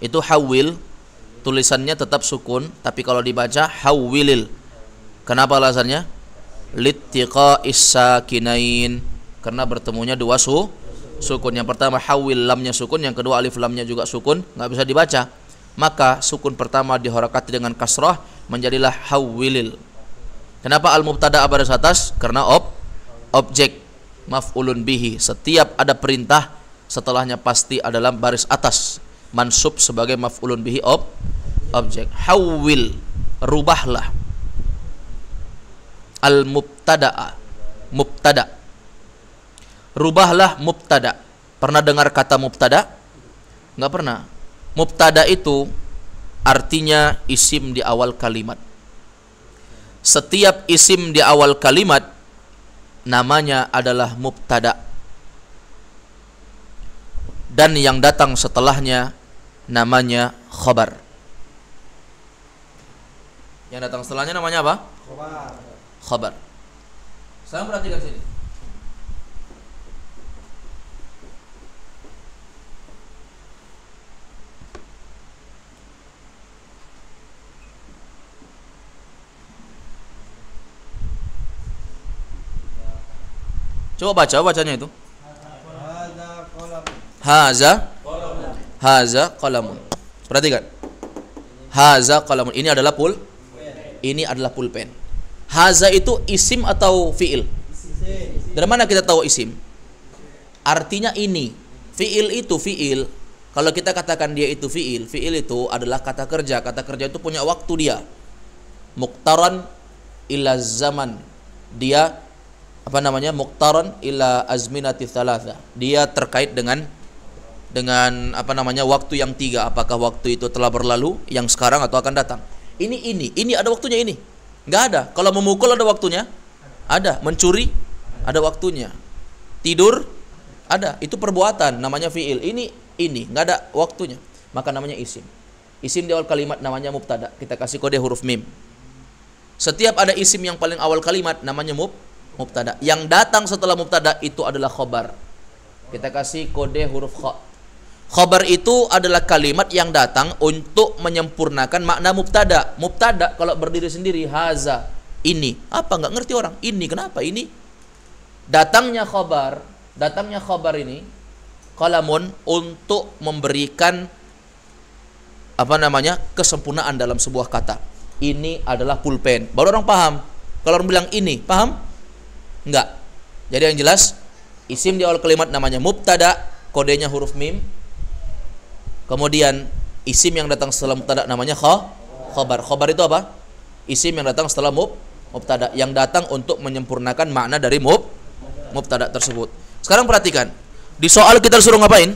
Itu hawwil, tulisannya tetap sukun, tapi kalau dibaca hawwilil. Kenapa alasannya? Littiqa'is sakinain, karena bertemunya dua sukun. Yang pertama hawwil, lamnya sukun, yang kedua alif lamnya juga sukun, nggak bisa dibaca. Maka sukun pertama diharakati dengan kasrah, menjadilah hawwilil. Kenapa al-mubtada' baris atas? Karena objek maf'ulun bihi. Setiap ada perintah, setelahnya pasti adalah baris atas, mansub sebagai maf'ulun bihi objek. Hawwil, rubahlah. Al-mubtada'a, mubtada'. Rubahlah mubtada'. Pernah dengar kata mubtada'? Enggak pernah. Mubtada itu artinya isim di awal kalimat. Setiap isim di awal kalimat namanya adalah mubtada. Dan yang datang setelahnya namanya khabar. Yang datang setelahnya namanya apa? Khabar. Sekarang perhatikan sini. Coba baca bacanya itu. Haza Haza qalamun. Perhatikan. Haza qalamun. Ini adalah pulpen. Haza itu isim atau fiil? Dari mana kita tahu isim? Artinya ini. Fiil itu fiil. Kalau kita katakan dia itu fiil itu adalah kata kerja. Kata kerja itu punya waktu dia. Muqtaran ila zaman. Dia muqtaran ila azminati thalatha. Dia terkait dengan waktu yang 3. Apakah waktu itu telah berlalu, yang sekarang atau akan datang. Ini ada waktunya ini. Enggak ada. Kalau memukul ada waktunya? Ada. Mencuri ada waktunya. Tidur ada. Itu perbuatan namanya fiil. Ini enggak ada waktunya. Maka namanya isim. Isim di awal kalimat namanya mubtada. Kita kasih kode huruf mim. Setiap ada isim yang paling awal kalimat namanya mubtada. Yang datang setelah mubtada itu adalah khobar. Kita kasih kode huruf kha. Khobar itu adalah kalimat yang datang untuk menyempurnakan makna mubtada. Mubtada kalau berdiri sendiri, haza, ini. Apa enggak ngerti orang? Ini kenapa ini? Datangnya khobar ini qalamun untuk memberikan kesempurnaan dalam sebuah kata. Ini adalah pulpen. Baru orang paham. Kalau orang bilang ini, paham? Enggak. Jadi yang jelas, isim di awal kalimat namanya mubtada, kodenya huruf mim. Kemudian isim yang datang setelah mubtada namanya khobar. Khobar itu apa? Isim yang datang setelah mubtada, yang datang untuk menyempurnakan makna dari mubtada tersebut. Sekarang perhatikan. Di soal kita disuruh ngapain?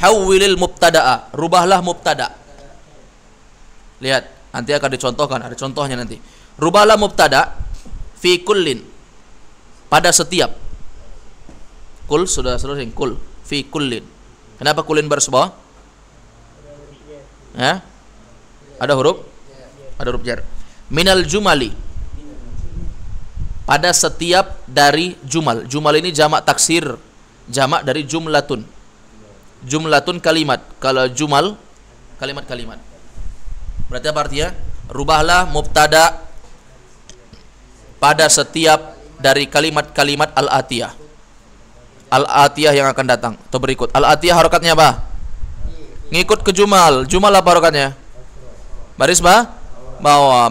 Hawwilil mubtada'a. Rubahlah mubtada. Lihat, nanti akan dicontohkan, ada contohnya nanti. Rubahlah mubtada fi kullin. Pada setiap. Kul sudah selesai, kul fi kullin. Kenapa kullin baris bawah? Ada huruf jar. Minal jumali. Pada setiap dari jumal. Jumal ini jamak taksir. Jamak dari jumlatun. Jumlatun kalimat. Kalau jumal, kalimat-kalimat. Berarti apa artinya? Rubahlah mubtada pada setiap dari kalimat-kalimat al-atiyah. Al-atiyah yang akan datang atau berikut. Al-atiyah harokatnya apa? Ngikut ke jumal. Jumal apa harokatnya? Baris bawah.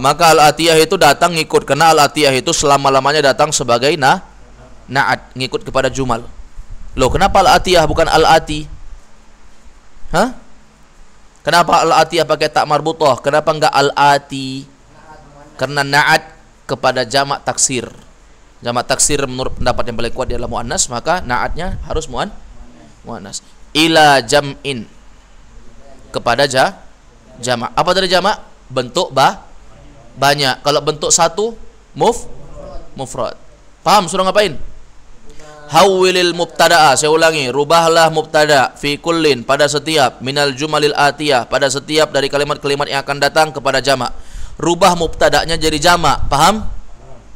Maka al-atiyah itu datang ngikut, karena al-atiyah itu selama-lamanya datang sebagai na'at, ngikut kepada jumal. Loh, kenapa al-atiyah bukan al-ati? Kenapa al-atiyah pakai tak marbutah? Kenapa enggak al-ati? Karena na'at kepada jamak taksir. Jamak taksir menurut pendapat yang paling kuat adalah muannas, maka na'atnya harus muannas. Ila jam'in, kepada jamak. Apa dari jamak? Bentuk banyak. Kalau bentuk satu mufrad. Paham suruh ngapain? Hawwilil mubtada'a. Saya ulangi, rubahlah mubtada fi kullin, pada setiap, minal jumalil atiyah, pada setiap dari kalimat-kalimat yang akan datang kepada jamak. Rubah mubtada'nya jadi jamak. Paham?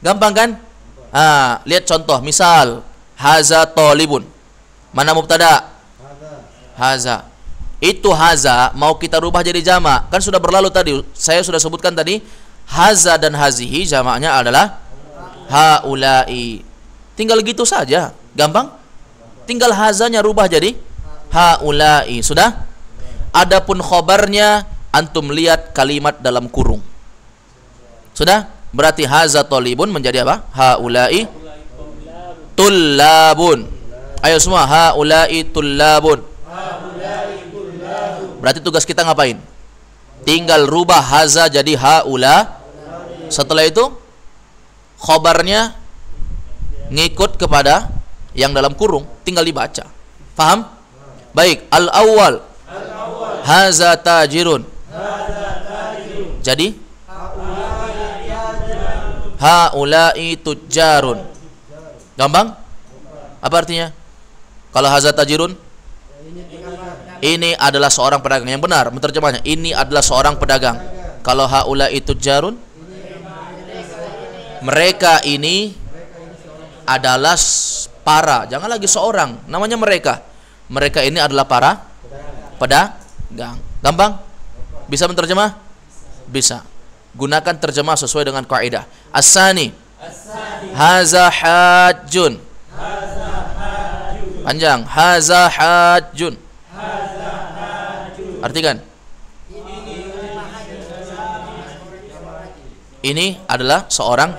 Gampang kan? Lihat contoh, misal haza talibun. Mana mubtada? Haza. Itu haza mau kita rubah jadi jamak. Kan sudah berlalu tadi. Saya sudah sebutkan tadi, haza dan hazihi jamaknya adalah haulai. Tinggal gitu saja. Gampang? Tinggal hazanya rubah jadi haulai. Sudah? Adapun khobarnya antum lihat kalimat dalam kurung. Sudah? Berarti haza talibun menjadi apa? Haulai tullabun. Ayo semua, haulai tullabun. Berarti tugas kita ngapain? Tinggal rubah haza jadi haula. Setelah itu khobarnya ngikut kepada yang dalam kurung, tinggal dibaca. Paham? Baik, al-awwal haza tajirun. Jadi haulai tujjarun. Gampang? Apa artinya? Kalau haza tajirun, ini adalah seorang pedagang. Yang benar menterjemahnya, ini adalah seorang pedagang. Kalau haulai tujjarun, mereka ini adalah para, jangan lagi seorang, namanya mereka. Mereka ini adalah para pedagang. Gampang? Bisa menterjemah? Bisa. Gunakan terjemah sesuai dengan kaidah. As-sani haza hajjun. Panjang. Haza hajjun. Artikan. Ini adalah seorang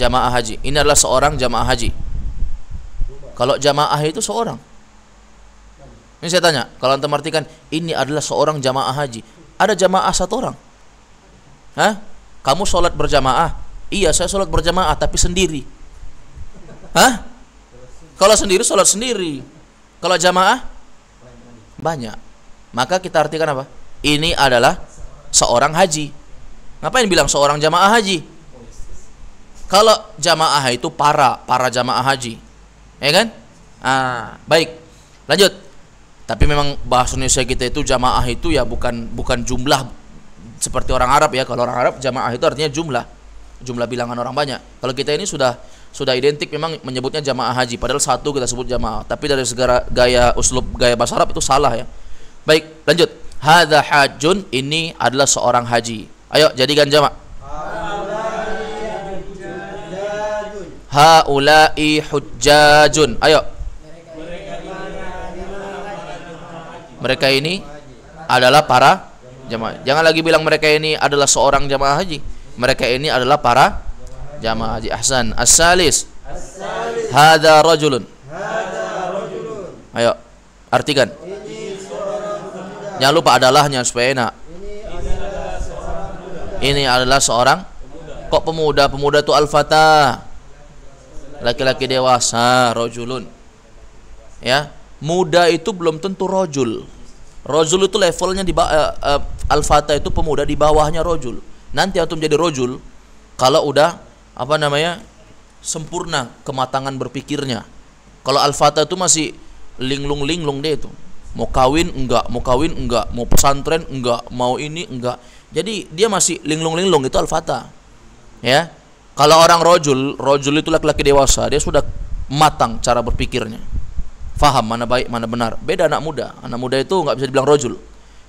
jamaah haji. Ini adalah seorang jamaah haji. Kalau jamaah itu seorang. Ini saya tanya, kalau antum artikan ini adalah seorang jamaah haji, ada jamaah satu orang? Hah? Kamu sholat berjamaah? Iya, saya sholat berjamaah, tapi sendiri. Hah? Kalau sendiri sholat sendiri. Kalau jamaah banyak. Maka kita artikan apa? Ini adalah seorang haji. Ngapain bilang seorang jamaah haji? Kalau jamaah itu para jamaah haji, ya kan? Baik, lanjut. Tapi memang bahasa Indonesia kita itu jamaah itu ya bukan jumlah seperti orang Arab ya. Kalau orang Arab jamaah itu artinya jumlah bilangan orang banyak. Kalau kita ini sudah identik memang menyebutnya jamaah haji. Padahal satu kita sebut jamaah. Tapi dari segala gaya bahasa Arab itu salah ya. Baik, lanjut. Hadza hajjun, ini adalah seorang haji. Ayo jadikan jamak. Haula'i hujjajun. Ayo. Mereka ini adalah para jamaah. Jangan lagi bilang mereka ini adalah seorang jamaah haji. Mereka ini adalah para jamaah haji. Ahsan. As-salis. Hadza rajulun. Ayo artikan. Jangan lupa adalahnya supaya enak. Ini adalah seorang. Kok pemuda? Pemuda itu al-fata, laki-laki dewasa. Rajulun. Ya, muda itu belum tentu rajul. Rajul itu levelnya di al-fata itu pemuda, di bawahnya rajul. Nanti antum jadi rajul kalau udah sempurna kematangan berpikirnya. Kalau al-fata itu masih linglung dia itu. Mau kawin enggak, mau pesantren enggak, mau ini enggak. Jadi dia masih linglung itu al-fata. Ya. Kalau orang rajul itu laki-laki dewasa, dia sudah matang cara berpikirnya. Faham mana baik, mana benar. Beda anak muda. Anak muda itu enggak bisa dibilang rajul.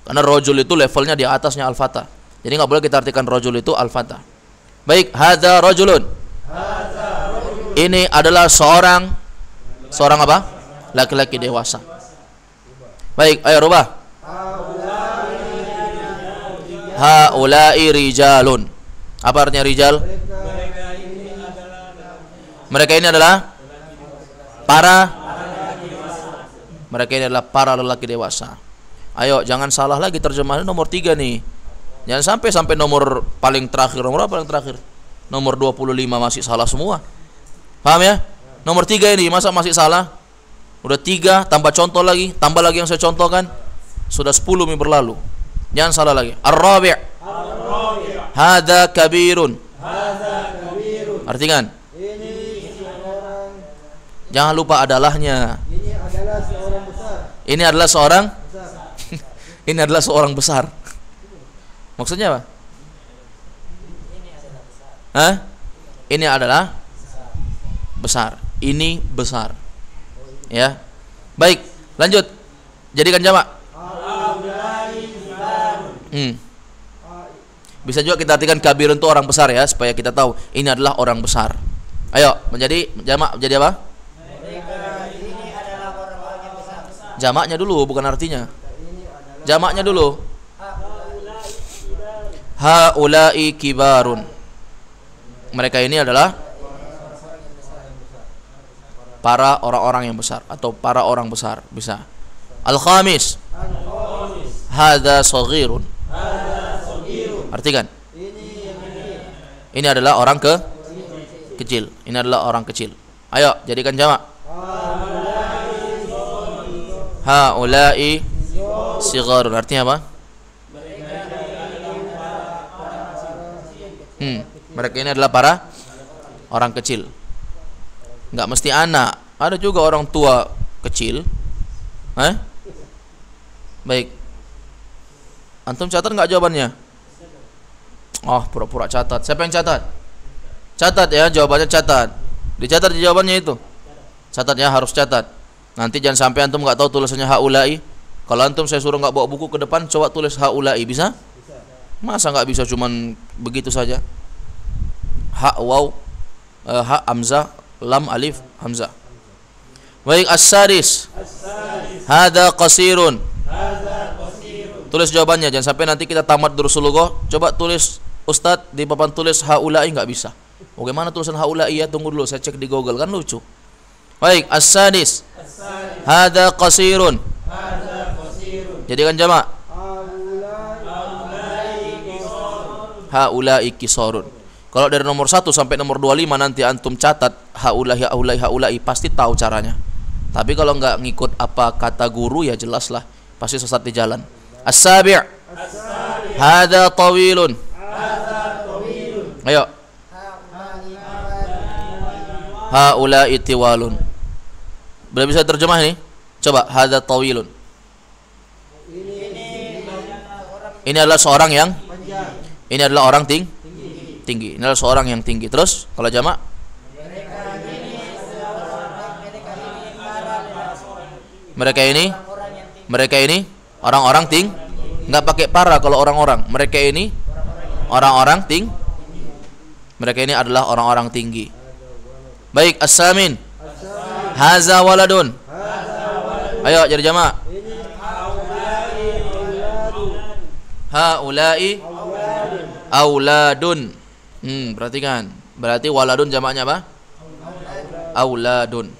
Karena rajul itu levelnya di atasnya al-fata. Jadi enggak boleh kita artikan rajul itu al-fata. Baik, hadza rajulun. Ini adalah seorang apa? Laki-laki dewasa. Baik, ayo rubah. Haula'i rijalun. Apa artinya rijal? Mereka ini adalah para lelaki dewasa. Ayo, jangan salah lagi terjemahan nomor 3 nih. Jangan sampai nomor paling terakhir. Nomor apa paling terakhir? Nomor 25 masih salah semua. Paham ya? Nomor 3 ini masa masih salah? Udah 3 tambah contoh lagi, tambah lagi yang saya contohkan. Sudah 10 minggu berlalu. Jangan salah lagi. Ar-rabi'. Hadza kabirun. Artikan. Jangan lupa adalahnya. Ini adalah seorang ini adalah seorang besar. Maksudnya apa? Hah? Ini adalah besar. Ini besar. Ya. Baik, lanjut. Jadikan jamak. Bisa juga kita artikan kabirun itu orang besar ya, supaya kita tahu ini adalah orang besar. Ayo, menjadi jamak, jadi apa? Jamaknya dulu, bukan artinya. Jamaknya dulu. Haula'i kibarun. Mereka ini adalah para orang-orang yang besar atau para orang besar, bisa. Al-khamis. Hadza shaghirun. Artikan. Ini adalah orang kecil. Ini adalah orang kecil. Ayo, jadikan jamak. Haula'i sigharun. Artinya apa? Mereka ini adalah para orang kecil. Enggak mesti anak. Ada juga orang tua kecil. Baik. Antum catat enggak jawabannya? Oh, pura-pura catat. Siapa yang catat? Catat ya, jawabannya catat. Dicatat di jawabannya itu. Catat ya, harus catat. Nanti jangan sampai antum enggak tahu tulisannya haula'i. Kalau antum saya suruh enggak bawa buku ke depan, coba tulis haula'i, bisa? Masa enggak bisa cuman begitu saja? Ha waw, ha hamzah, lam alif hamzah. Baik, as-sadis. Hadza qasirun. Tulis jawabannya, jangan sampai nanti kita tamat durusul lughah. Coba tulis Ustadz di papan tulis haula'i, nggak bisa. Bagaimana tulisan haula'i ya? Tunggu dulu, saya cek di Google, kan lucu. Baik, as-sadis. Hadza qasirun. Jadikan jamak. Haula'i qisarun. Kalau dari nomor 1 sampai nomor 25 nanti antum catat haula'i pasti tahu caranya. Tapi kalau nggak ngikut apa kata guru ya jelas lah pasti sesat di jalan. As-sabi'. Hadza tawilun. Ayo. Haula'i tiwalun. Belum bisa terjemah nih? Coba hadza tawilun. Ini adalah seorang yang ini adalah orang tinggi. Ini adalah seorang yang tinggi. Terus kalau jamak? Mereka ini orang-orang nggak pakai para kalau orang-orang. Mereka ini orang-orang mereka ini adalah orang-orang tinggi. Baik, as-samin. Haza waladun. Ayo jadi jamak. Haula'i auladun. Perhatikan. Berarti waladun jamaknya apa? Auladun.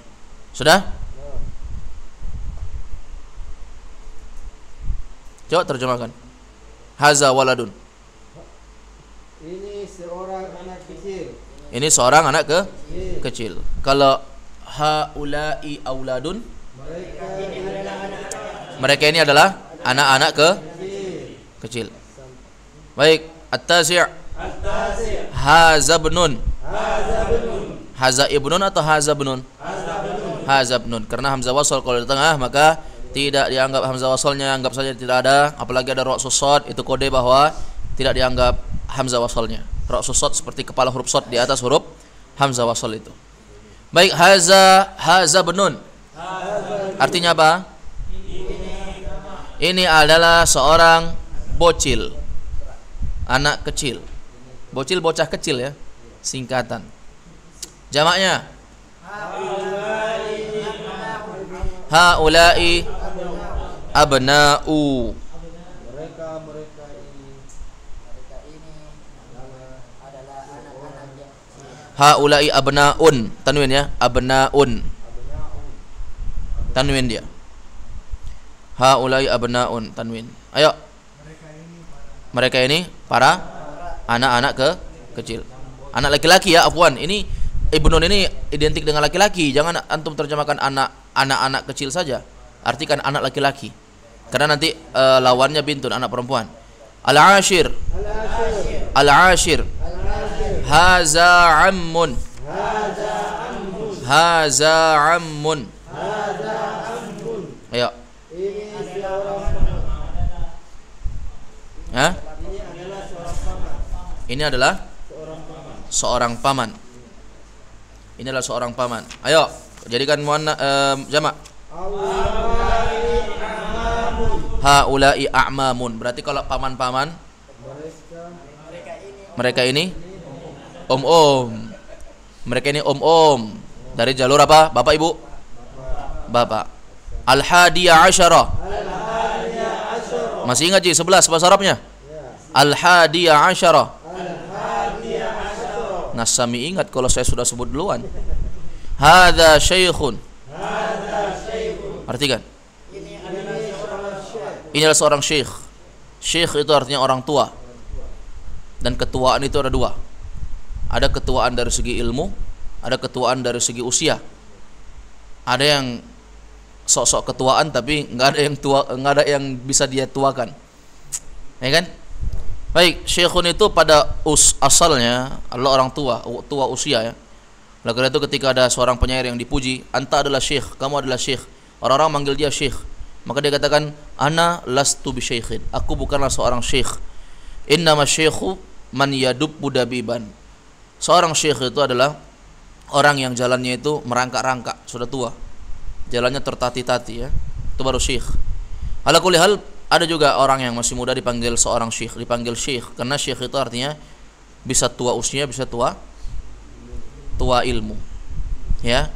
Sudah? Coba terjemahkan. Haza waladun. Ini seorang anak kecil. Ini seorang anak kecil. Kalau haula'i auladun, mereka ini adalah anak-anak kecil. Baik, at-tasi'. Haza ibnun. Haza ibnun atau haza ibnun? Haza ibnun. Karena hamzah wasal kalau di tengah maka tidak dianggap hamzah wasalnya, anggap saja tidak ada. Apalagi ada ra' shad, itu kode bahwa tidak dianggap hamzah wasalnya. Ra' shad seperti kepala huruf shad di atas huruf hamzah wasal itu. Baik, haza ibnun. Artinya apa? Ini adalah seorang bocil, anak kecil. Bocil bocah kecil ya, singkatan. Jamaknya haula'i abna'u. Mereka ini adalah anak-anak. Haula'i abna'un, tanwin ya, abna'un. Tanwin dia. Haula'i abna'un, tanwin. Ayo. Mereka ini para anak-anak kecil. Anak laki-laki ya, afwan. Ini ibnun ini identik dengan laki-laki. Jangan antum terjemahkan anak-anak kecil saja. Artikan anak laki-laki. Karena nanti lawannya bintun, anak perempuan. Al-ashir. Al-ashir. Haza ammun. Haza ammun. Ayo. Hah? Ini adalah seorang paman. Ini adalah seorang paman. Ayo, jadikan jamak. Haula'i a'mamun. Berarti kalau paman-paman, mereka ini om-om. Mereka ini om-om. Dari jalur apa? Bapak Ibu? Bapak. Al-hadiyah asyarah. Masih ingat Ji 11 bahasa Arabnya? Al-hadiyah asyarah. Nasami ingat kalau saya sudah sebut duluan. Hadza syaikhun. Artikan. Ini adalah seorang syekh. Syekh itu artinya orang tua. Dan ketuaan itu ada dua. Ada ketuaan dari segi ilmu, ada ketuaan dari segi usia. Ada yang sok-sok ketuaan tapi nggak ada yang tua, nggak ada yang bisa dia tuakan, ya kan? Baik, syekhun itu pada asalnya adalah orang tua usia ya. Oleh karena itu ketika ada seorang penyair yang dipuji, anta adalah syekh, kamu adalah syekh. Orang-orang manggil dia syekh, maka dia katakan, ana lastu bi syaikhin, aku bukanlah seorang syekh. Innama syekhu man yadubbu dabiban. Seorang syekh itu adalah orang yang jalannya itu merangkak-rangkak, sudah tua. Jalannya tertati-tati ya. Itu baru syekh. Ala kulli hal, ada juga orang yang masih muda dipanggil seorang syekh, dipanggil syekh karena syekh itu artinya bisa tua usia, bisa tua ilmu. Ya.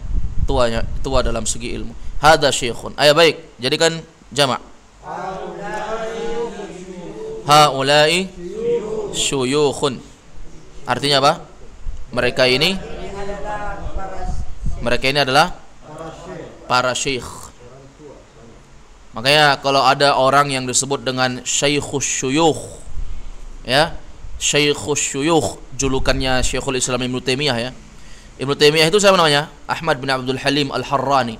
tua dalam segi ilmu. Hada syekhun. Ayo baik, jadikan jamak. Haula'i syuyukhun. Artinya apa? Mereka ini adalah para syekh. Makanya kalau ada orang yang disebut dengan Syekhus Syuyukh, ya, Syekhus Syuyukh, julukannya Syekhul Islam Ibnu Taimiyah, ya. Ibnu Taimiyah itu siapa namanya? Ahmad bin Abdul Halim Al-Harrani.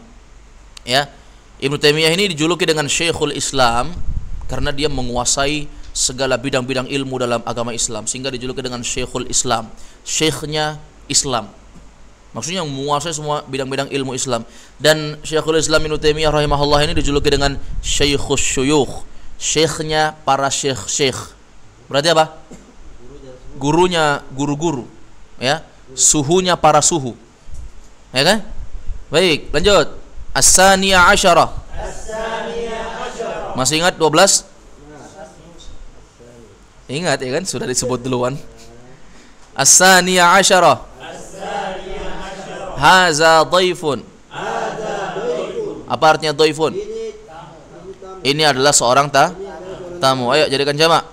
Ya. Ibnu Taimiyah ini dijuluki dengan Syekhul Islam karena dia menguasai segala bidang-bidang ilmu dalam agama Islam, sehingga dijuluki dengan Syekhul Islam. Syekhnya Islam. Maksudnya menguasai semua bidang-bidang ilmu Islam. Dan Syekhul Islam Ibnu Taimiyah rahimahullah ini dijuluki dengan Syekhus Syuyukh, syekhnya para syekh-syekh. Berarti apa? Gurunya guru-guru, ya. Suhunya para suhu. Ya kan? Baik, lanjut. As-saniyah asyarah. Masih ingat 12? Ingat ya kan? Sudah disebut duluan. As-saniyah asyarah. Haza dhaifun. Apa artinya dhaifun? Ini adalah seorang tamu. Ayo jadikan jamak.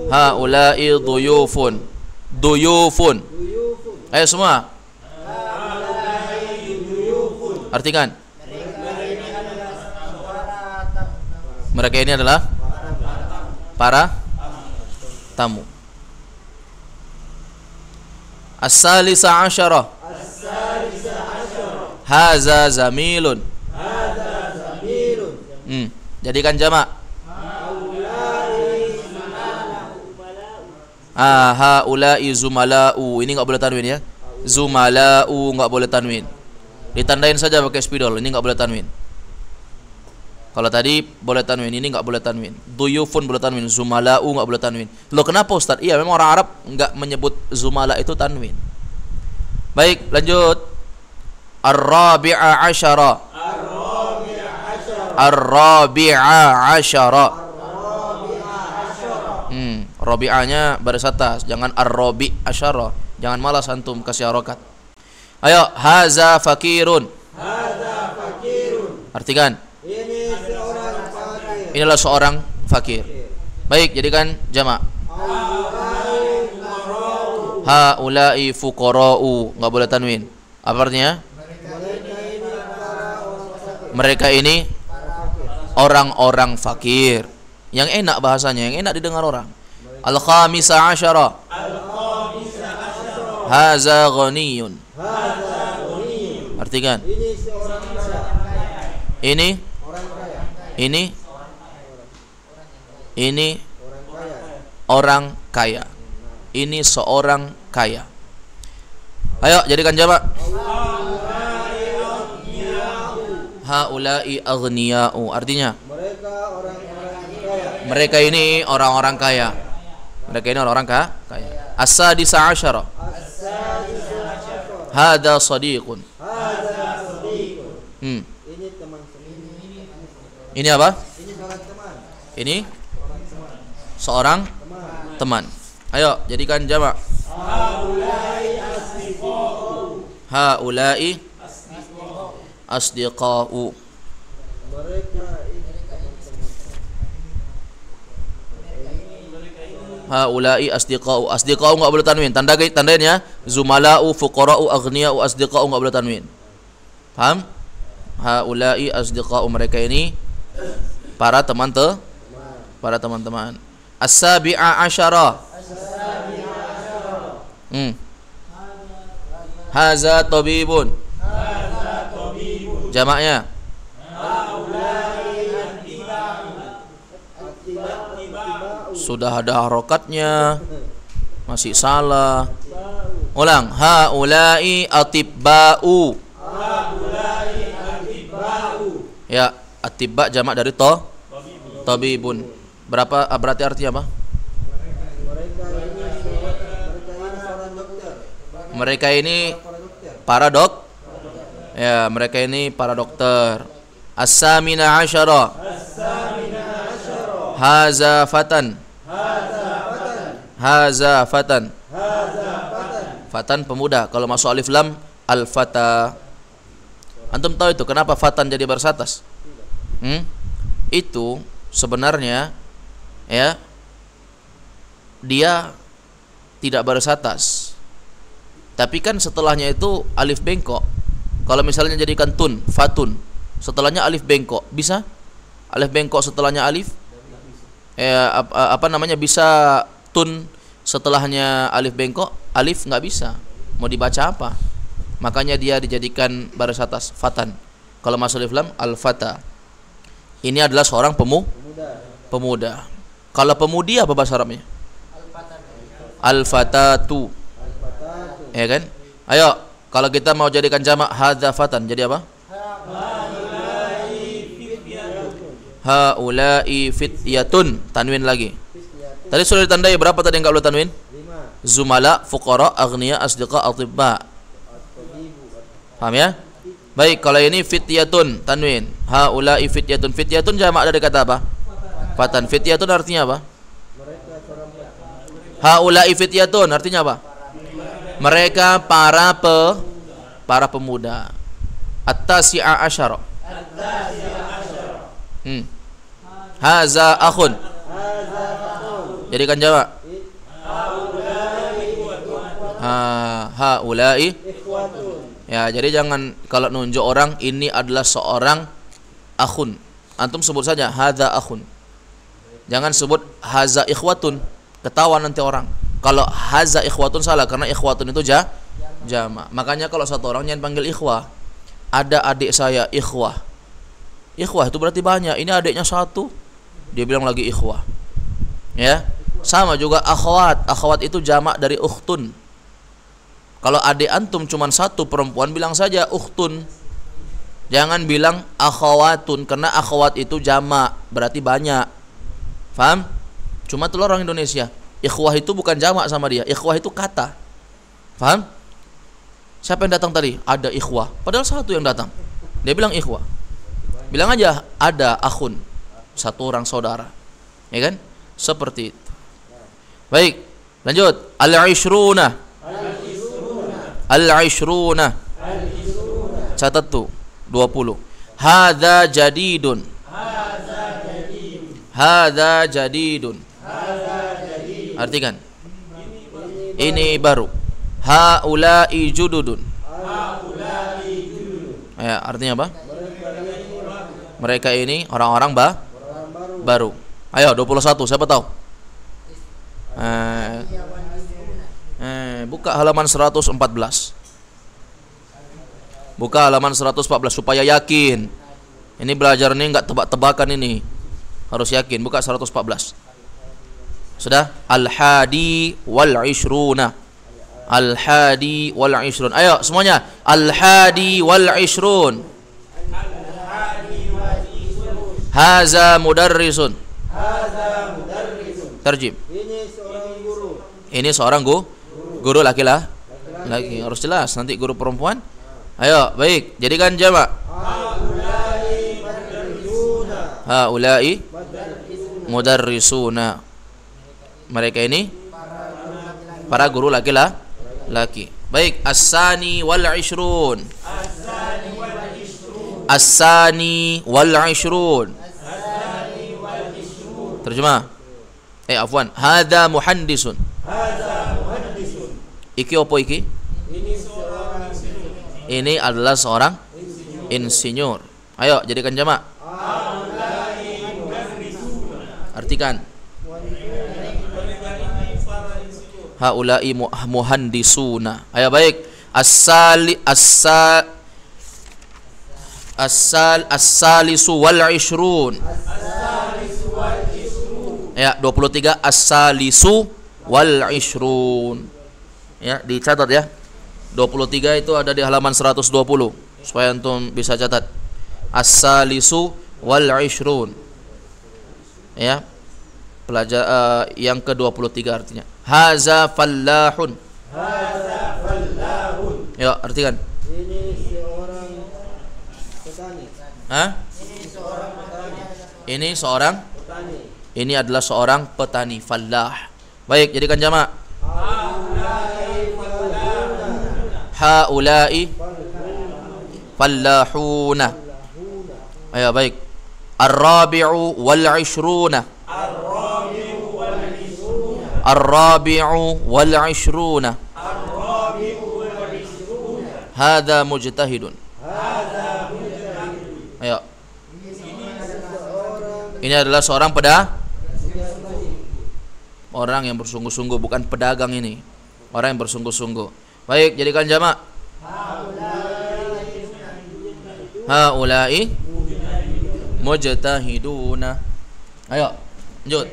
Haula'i dhuyufun. Dhuyufun. Ayo semua. Artikan. Mereka ini adalah para tamu. As-salisa asyarah. Haza zamilun. Jadikan jamak. Haula'i zumala'u. Ini enggak boleh tanwin, ya. Zumala'u enggak boleh tanwin. Ditandain saja pakai spidol. Ini enggak boleh tanwin. Kalau tadi boleh tanwin, ini enggak boleh tanwin. Duyufun boleh tanwin, zumala'u enggak boleh tanwin. Loh kenapa Ustaz? Iya, memang orang Arab enggak menyebut zumala itu tanwin. Baik, lanjut. Ar-rabi'a asyara. Ar-rabi'a asyara. Rabi'anya baris atas, jangan ar-rabi' asyara. Jangan malas antum kasih harokat. Ayo, haza fakirun. Artikan. Inilah seorang fakir. Baik, jadikan jamak. Haula'i fuqara'u. Enggak boleh tanwin. Apa artinya? Mereka ini orang-orang fakir. Yang enak bahasanya, yang enak didengar orang. Al-khamisa asyara. Haza ghaniyun. Artikan. Ini orang kaya. Ini seorang kaya. Ayo jadikan jamak. Haula'i aghniya'u. Artinya mereka ini orang-orang kaya. Mereka ini orang-orang kaya. As-sadisa asyara. Hada sadiqun. Ini apa? Ini seorang teman. Ayo jadikan jamak. Haula'i asdiqa'u. Haula'i asdiqa'u. Asdiqa'u enggak boleh tanwin. Tandain ya. Zumala'u, fuqara'u, aghniya'u, asdiqa'u enggak boleh tanwin. Paham? Haula'i asdiqa'u. Mereka ini para teman-teman. As-sabi'a asyara. Haza tabibun. Jamaknya. Sudah ada harokatnya, masih salah. Ulang. Haula'i atibba'u. Ya, atibba jamak dari tabibun. Berarti artinya apa? Mereka ini para ya, mereka ini para dokter. As-samina asyara. Haza fatan. Haza fatan. Fatan pemuda. Kalau masuk alif lam al-fata. Antum tahu itu kenapa fatan jadi baris atas? Itu sebenarnya ya dia tidak baris atas. Tapi kan setelahnya itu alif bengkok. Kalau misalnya jadikan tun, fatun, setelahnya alif bengkok, bisa? Alif bengkok setelahnya alif? Bisa tun setelahnya alif bengkok? Alif nggak bisa. Mau dibaca apa? Makanya dia dijadikan baris atas, fatan. Kalau masuk alif lam, al-fata. Ini adalah seorang pemuda. Kalau pemudi apa bahasa Arabnya? Al-fatatu. Ya kan? Ayo, kalau kita mau jadikan jamak hadza fatan, jadi apa? Haula'i fityatun. Tanwin lagi. Tadi sudah ditandai berapa tadi yang enggak boleh tanwin? 5. Zumala, fuqara, aghniya, asdiqa, atibba. Paham ya? Baik, kalau ini fityatun, tanwin. Haula'i fityatun. Fityatun jamak dari kata apa? Fatan. Fityatun artinya apa? Haula'i fityatun artinya apa? Mereka para pemuda. At-tasi'a asyara. Haza akhun. Jadikan jamak. Haula'i. Ya, jadi jangan kalau nunjuk orang ini adalah seorang akhun. Antum sebut saja hadza akhun. Jangan sebut haza ikhwatun. Ketahuan nanti orang. Kalau haza ikhwatun salah karena ikhwatun itu jamak. Makanya kalau satu orang jangan panggil ikhwah. Ada adik saya ikhwah. Ikhwah itu berarti banyak. Ini adiknya satu. Dia bilang lagi ikhwah. Ya. Sama juga akhwat. Akhwat itu jamak dari ukhtun. Kalau adik antum cuma satu perempuan, bilang saja ukhtun. Jangan bilang akhwatun karena akhwat itu jamak, berarti banyak. Faham? Cuma itu orang Indonesia. Ikhwah itu bukan jamak sama dia. Ikhwah itu kata. Faham? Siapa yang datang tadi? Ada ikhwah. Padahal satu yang datang. Dia bilang ikhwah. Bilang aja ada akhun. Satu orang saudara. Ya kan? Seperti itu. Baik, lanjut. Al-ishruna. Al-ishruna. Catat tuh 20. Hadza jadidun. Hadza jadidun. Artikan. Ini baru. Haula'i jududun. Ya, artinya apa? Mereka ini orang-orang baru. Ayo 21, siapa tahu? Buka halaman 114. Buka halaman 114 supaya yakin. Ini belajar ini enggak tebak-tebakan ini. Harus yakin. Buka 114. Sudah? Al-hadi wal ishruna. Al-hadi wal ishrun. Ayo semuanya. Al-hadi wal ishrun. Haza mudarrisun. Terjem. Ini seorang guru laki-laki. Harus jelas. Nanti guru perempuan. Ayo, baik. Jadikan jamak. Haula'i mudarrisuna. Mereka ini para guru laki-laki. Baik, as-sani wal ishrun. As-sani wal ishrun. Terjemah. Afwan. Hadza muhandisun. Iki opo iki? Ini adalah seorang insinyur. Ayo jadikan jamak. Artikan. Haula'i muhandisuna. Ayo baik. As-salisu wal ishrun. Ya, 23 as-salisu wal ishrun. Ya, dicatat ya. 23 itu ada di halaman 120 supaya antum bisa catat. As-salisu wal ishrun. Ya. Pelajar yang ke-23 artinya. Haza fallahun. Ya, artikan. Ini seorang petani. Ini seorang petani. Ini adalah seorang petani, fallah. Baik, jadikan jamak. Haula'i fallahuna. Ayo baik. Ar-rabi'u wal 'ishruna. Ar-rabi'u wal 'ishruna. Hadza mujtahidun. Ayo. Ini adalah seorang orang yang bersungguh-sungguh, bukan pedagang ini. Orang yang bersungguh-sungguh. Baik, jadikan jamak. Haula'i mujtahiduna. Ayo, lanjut.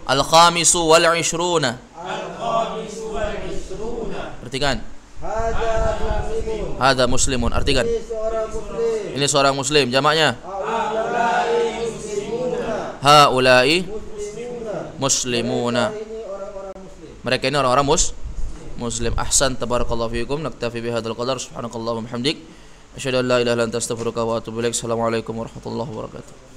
Al-khamisu wal 'ishruna. Perhatikan. Hadza muslimun. Artikan. Ini seorang muslim. Jamaknya. Haula'i muslimuna. Mereka ini orang-orang muslim. Ahsan, tabarakallahu fiikum. Naktafi bihadzal qadar. Subhanakallahumma hamdik. Asyhadu an la ilaha illa anta astaghfiruka wa atubu ilaik. Assalamualaikum warahmatullahi wabarakatuh.